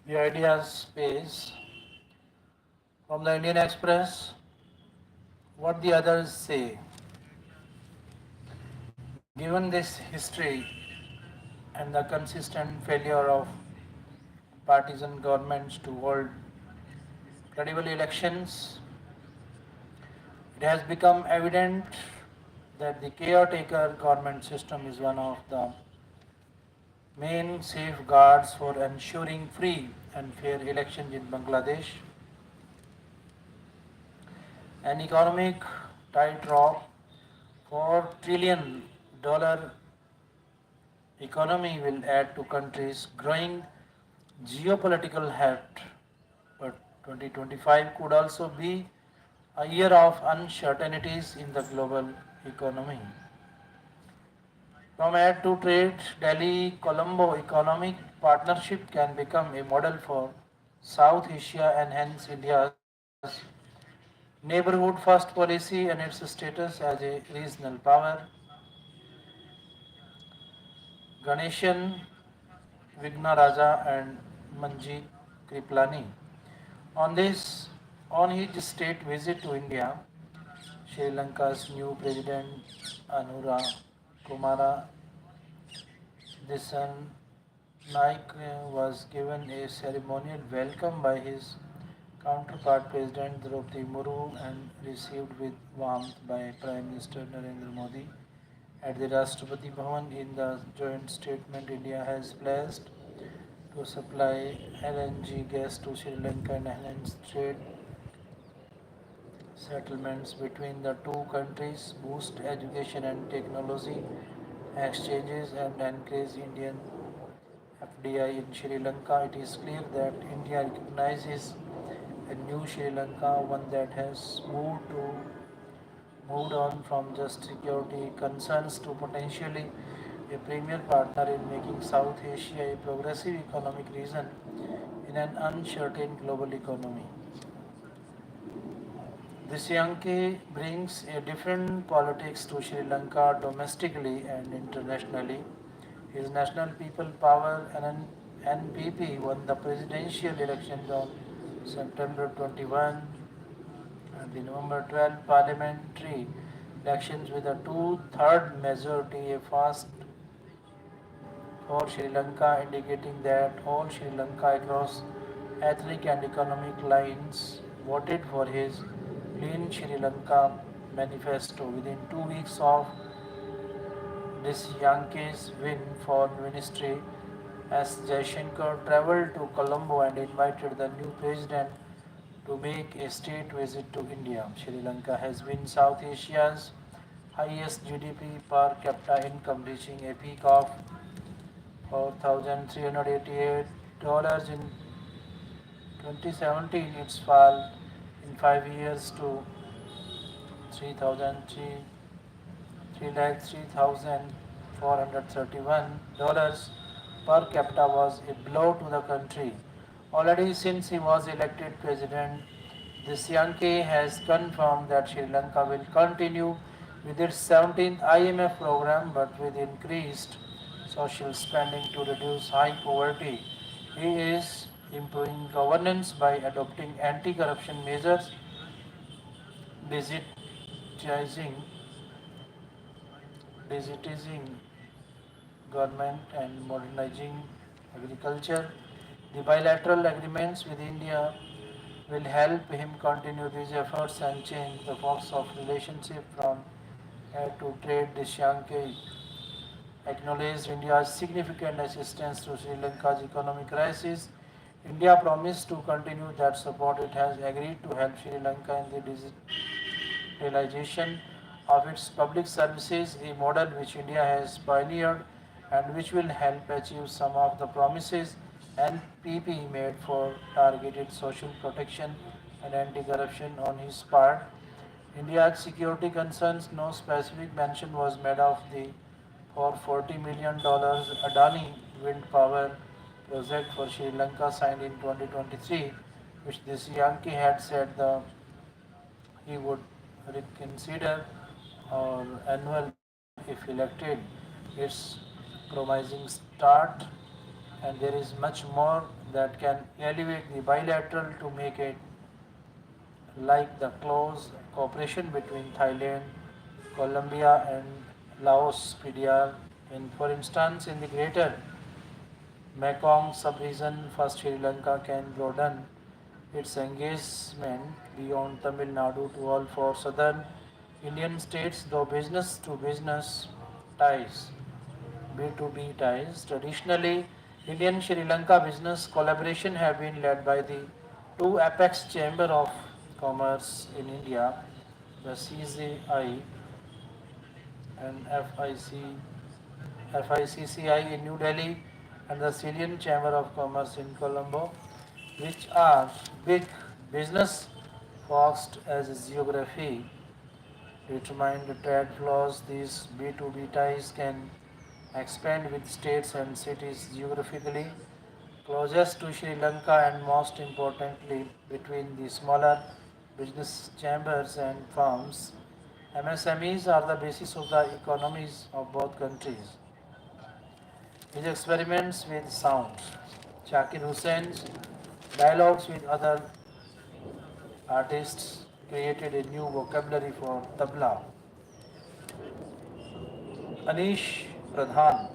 The ideas page from the Indian Express. What the others say. Given this history and the consistent failure of partisan governments to hold credible elections, it has become evident that the caretaker government system is one of the main safeguards for ensuring free and fair elections in Bangladesh. An economic tightrope $4 trillion economy will add to country's growing geopolitical heft, but 2025 could also be a year of uncertainties in the global economy. From aid to trade, Delhi Colombo economic partnership can become a model for South Asia and hence India's neighborhood first policy and its status as a regional power. Ganeshan Vignaraja and Manjeet Kriplani. On this, on his state visit to India, Sri Lanka's new president Anura Kumara Dissanayake was given a ceremonial welcome by his counterpart President Draupadi Murmu and received with warmth by Prime Minister Narendra Modi at the Rashtrapati Bhavan. In the joint statement, India has pledged to supply LNG gas to Sri Lanka and enhance trade settlements between the two countries, boost education and technology exchanges, and encourage Indian FDI in Sri Lanka. It is clear that India recognizes a new Sri Lanka, one that has moved on from just security concerns to potentially a premier partner in making South Asia a progressive economic region in an uncertain global economy. This Yankee brings a different politics to Sri Lanka domestically and internationally. His National People Power NPP won the presidential elections on September 21 and the November 12 parliamentary elections with a two-third majority, a fast for Sri Lanka, indicating that all Sri Lanka across ethnic and economic lines voted for his Clean Sri Lanka manifesto. Within 2 weeks of this Yankees win, Foreign Ministry S. Jaishankar travelled to Colombo and invited the new president to make a state visit to India. Sri Lanka has been South Asia's highest GDP per capita income, reaching a peak of $4,388 in 2017. Its fall in 5 years to 3,431 per capita was a blow to the country. Already since he was elected president, Disyanke has confirmed that Sri Lanka will continue with its 17th IMF program but with increased social spending to reduce high poverty. He is improving governance by adopting anti-corruption measures, digitizing, digitizing government and modernizing agriculture. The bilateral agreements with India will help him continue these efforts and change the course of relationship from to trade. Dishanke acknowledged India's significant assistance to Sri Lanka's economic crisis. India promised to continue that support. It has agreed to help Sri Lanka in the digitalization of its public services, a model which India has pioneered and which will help achieve some of the promises NPP made for targeted social protection and anti-corruption on his part. India's security concerns, no specific mention was made of the for $40 million Adani wind power project for Sri Lanka signed in 2023, which this Yankee had said he would reconsider or annual if elected. Its promising start and there is much more that can elevate the bilateral to make it like the close cooperation between Thailand, Colombia, and Laos (PDR). For instance, in the greater Mekong sub-region, first Sri Lanka can broaden its engagement beyond Tamil Nadu to all four southern Indian states, though business to business ties, B2B ties. Traditionally, Indian Sri Lanka business collaboration have been led by the two apex chamber of commerce in India, the CCI and FICCI in New Delhi and the Syrian Chamber of Commerce in Colombo, which are big business focused as geography determine the trade flows. These B2B ties can expand with states and cities geographically closest to Sri Lanka and most importantly between the smaller business chambers and firms. MSMEs are the basis of the economies of both countries. His experiments with sound, Shakir Hussein's dialogues with other artists created a new vocabulary for tabla. Anish Pradhan.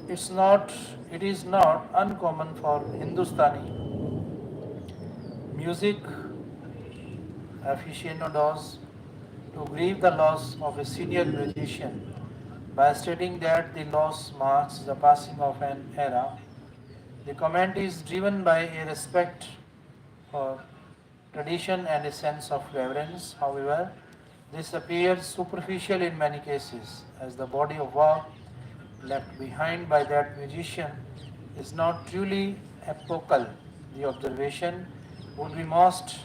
It is not uncommon for Hindustani music aficionados to grieve the loss of a senior musician by stating that the loss marks the passing of an era. The comment is driven by a respect for tradition and a sense of reverence. However, this appears superficial in many cases, as the body of work left behind by that musician is not truly epochal. The observation would be most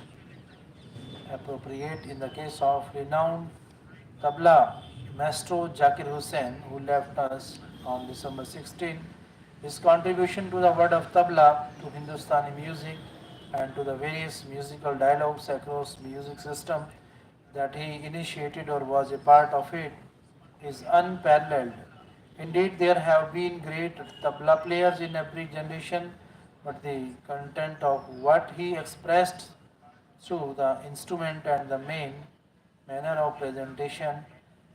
appropriate in the case of renowned tabla maestro Zakir Hussain, who left us on December 16. His contribution to the world of tabla, to Hindustani music, and to the various musical dialogues across music system that he initiated or was a part of it is unparalleled. Indeed, there have been great tabla players in every generation, but the content of what he expressed through the instrument and the main manner of presentation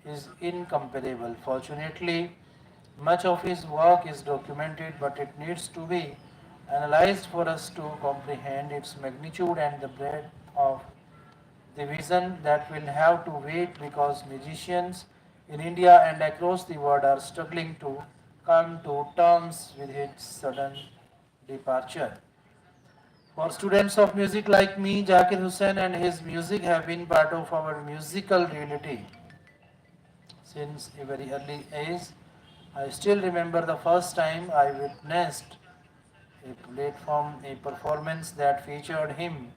is incomparable. Fortunately, much of his work is documented, but it needs to be analyzed for us to comprehend its magnitude and the breadth of the vision that will have to wait because musicians in India and across the world are struggling to come to terms with its sudden departure. For students of music like me, Zakir Hussain and his music have been part of our musical reality since a very early age. I still remember the first time I witnessed a performance that featured him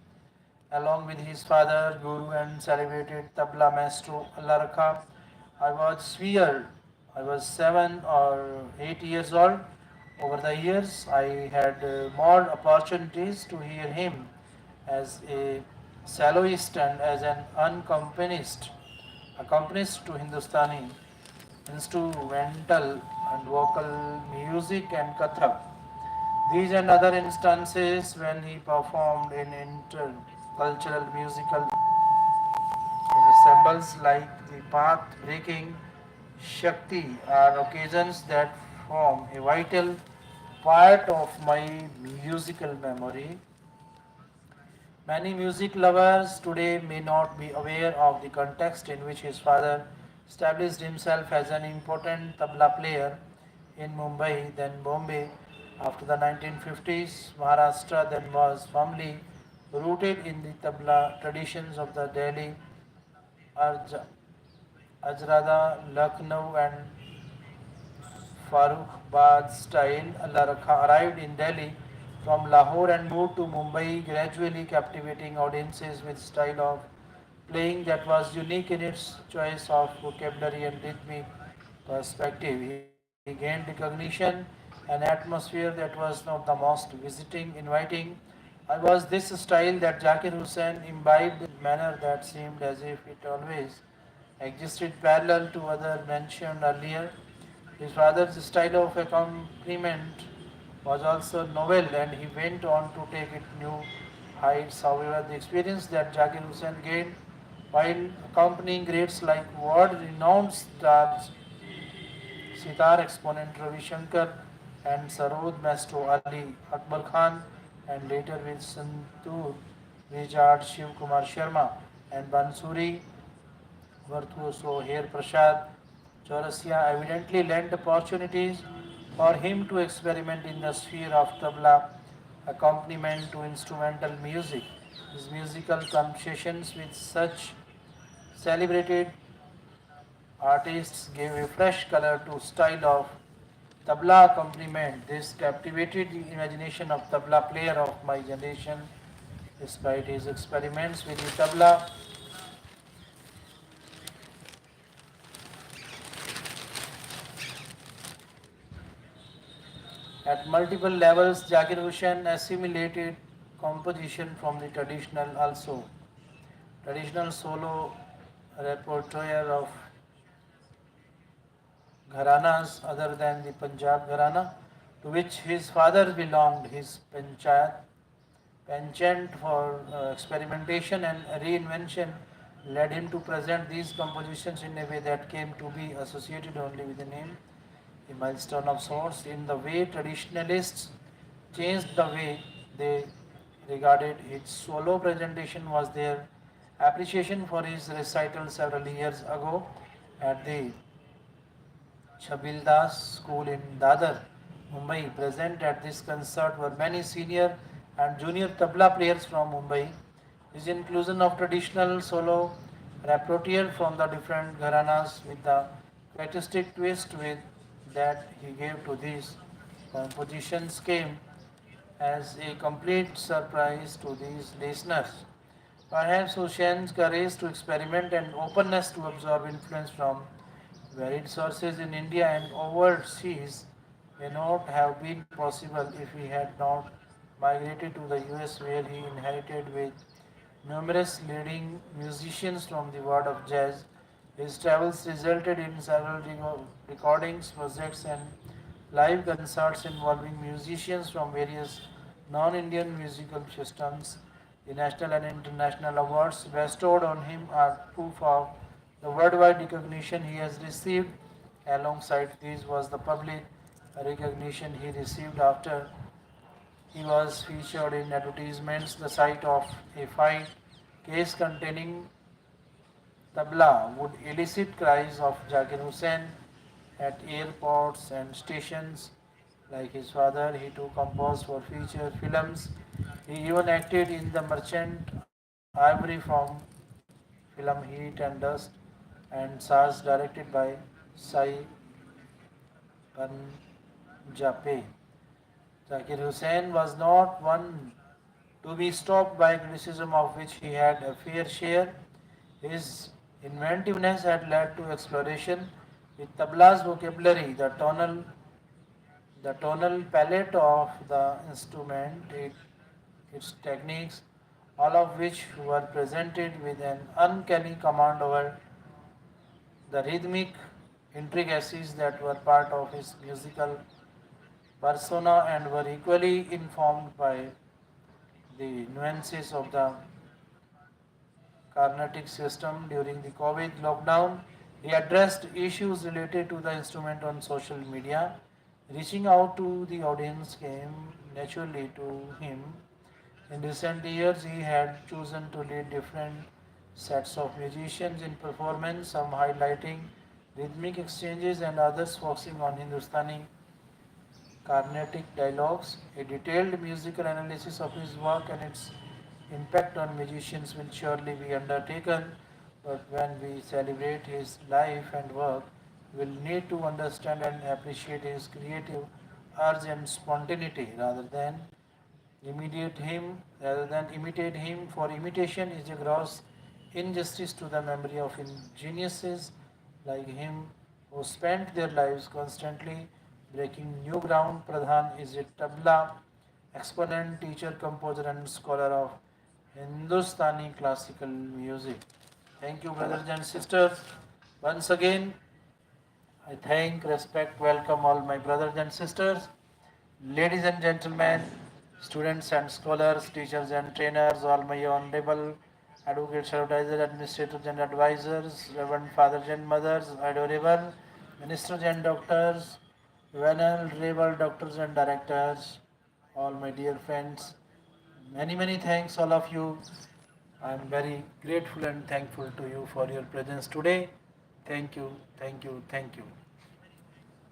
along with his father, Guru, and celebrated tabla maestro Allah Rakha. I was sphered. I was 7 or 8 years old. Over the years, I had more opportunities to hear him as a soloist and as an accompanist to Hindustani instrumental and vocal music and Kathak. These and other instances when he performed in intercultural musical ensembles like the path breaking Shakti are occasions that form a vital part of my musical memory. Many music lovers today may not be aware of the context in which his father established himself as an important tabla player in Mumbai, then Bombay. After the 1950s, Maharashtra then was firmly rooted in the tabla traditions of the Delhi, Arj- Ajrada, Lucknow, and Farrukhabad style. Allah Rakha arrived in Delhi from Lahore and moved to Mumbai, gradually captivating audiences with style of playing that was unique in its choice of vocabulary and rhythmic perspective. He gained recognition, an atmosphere that was not the most inviting. I was this style that Zakir Hussain imbibed in a manner that seemed as if it always existed parallel to other mentioned earlier. His father's style of accompaniment was also novel and he went on to take it new heights. However, the experience that Zakir Hussain gained while accompanying greats like world-renowned stars sitar exponent Ravi Shankar and Sarod Maestro Ali Akbar Khan, and later with Santoor Vijay Shiv Kumar Sharma and Bansuri virtuoso Her Prasad Chaurasia evidently lent opportunities for him to experiment in the sphere of tabla accompaniment to instrumental music. His musical compositions with such celebrated artists gave a fresh color to style of tabla accompaniment. This captivated the imagination of tabla player of my generation. Despite his experiments with the tabla at multiple levels, Zakir Hussain assimilated composition from the traditional solo repertoire of gharanas other than the Punjab gharana, to which his father belonged. His penchant for experimentation and reinvention led him to present these compositions in a way that came to be associated only with the name, a milestone of sorts, in the way traditionalists changed the way they regarded his solo presentation was their appreciation for his recital several years ago at the Chabildas School in Dadar, Mumbai. Present at this concert were many senior and junior tabla players from Mumbai. His inclusion of traditional solo repertoire from the different gharanas with the characteristic twist with that he gave to these compositions came as a complete surprise to these listeners. Perhaps Hussein's courage to experiment and openness to absorb influence from varied sources in India and overseas may not have been possible if he had not migrated to the US, where he inherited with numerous leading musicians from the world of jazz. His travels resulted in several recordings, projects, and live concerts involving musicians from various non-Indian musical systems. The national and international awards bestowed on him are proof of the worldwide recognition he has received. Alongside these was the public recognition he received after he was featured in advertisements. The sight of a fine case containing tabla would elicit cries of Zakir Hussain at airports and stations. Like his father, he too composed for feature films. He even acted in The Merchant Ivory from film Heat and Dust and SARS directed by Sai Panjape. Zakir Hussain was not one to be stopped by criticism, of which he had a fair share. His inventiveness had led to exploration with tabla's vocabulary, the tonal palette of the instrument, its techniques, all of which were presented with an uncanny command over the rhythmic intricacies that were part of his musical persona and were equally informed by the nuances of the Carnatic system during the COVID lockdown. He addressed issues related to the instrument on social media. Reaching out to the audience came naturally to him. In recent years, he had chosen to lead different sets of musicians in performance, some highlighting rhythmic exchanges and others focusing on Hindustani Carnatic dialogues. A detailed musical analysis of his work and its impact on musicians will surely be undertaken, but when we celebrate his life and work, we'll need to understand and appreciate his creative urge and spontaneity rather than imitate him, for imitation is a gross injustice to the memory of geniuses like him who spent their lives constantly breaking new ground. Pradhan is a tabla exponent, teacher, composer, and scholar of Hindustani classical music. Thank you, brothers and sisters. Once again, I thank, respect, welcome all my brothers and sisters, ladies and gentlemen, students and scholars, teachers and trainers, all my honorable advocates, advisors, administrators and advisors, reverend fathers and mothers, adorable ministers and doctors, venerable doctors and directors, all my dear friends. Many thanks, all of you. I am very grateful and thankful to you for your presence today. Thank you, thank you, thank you.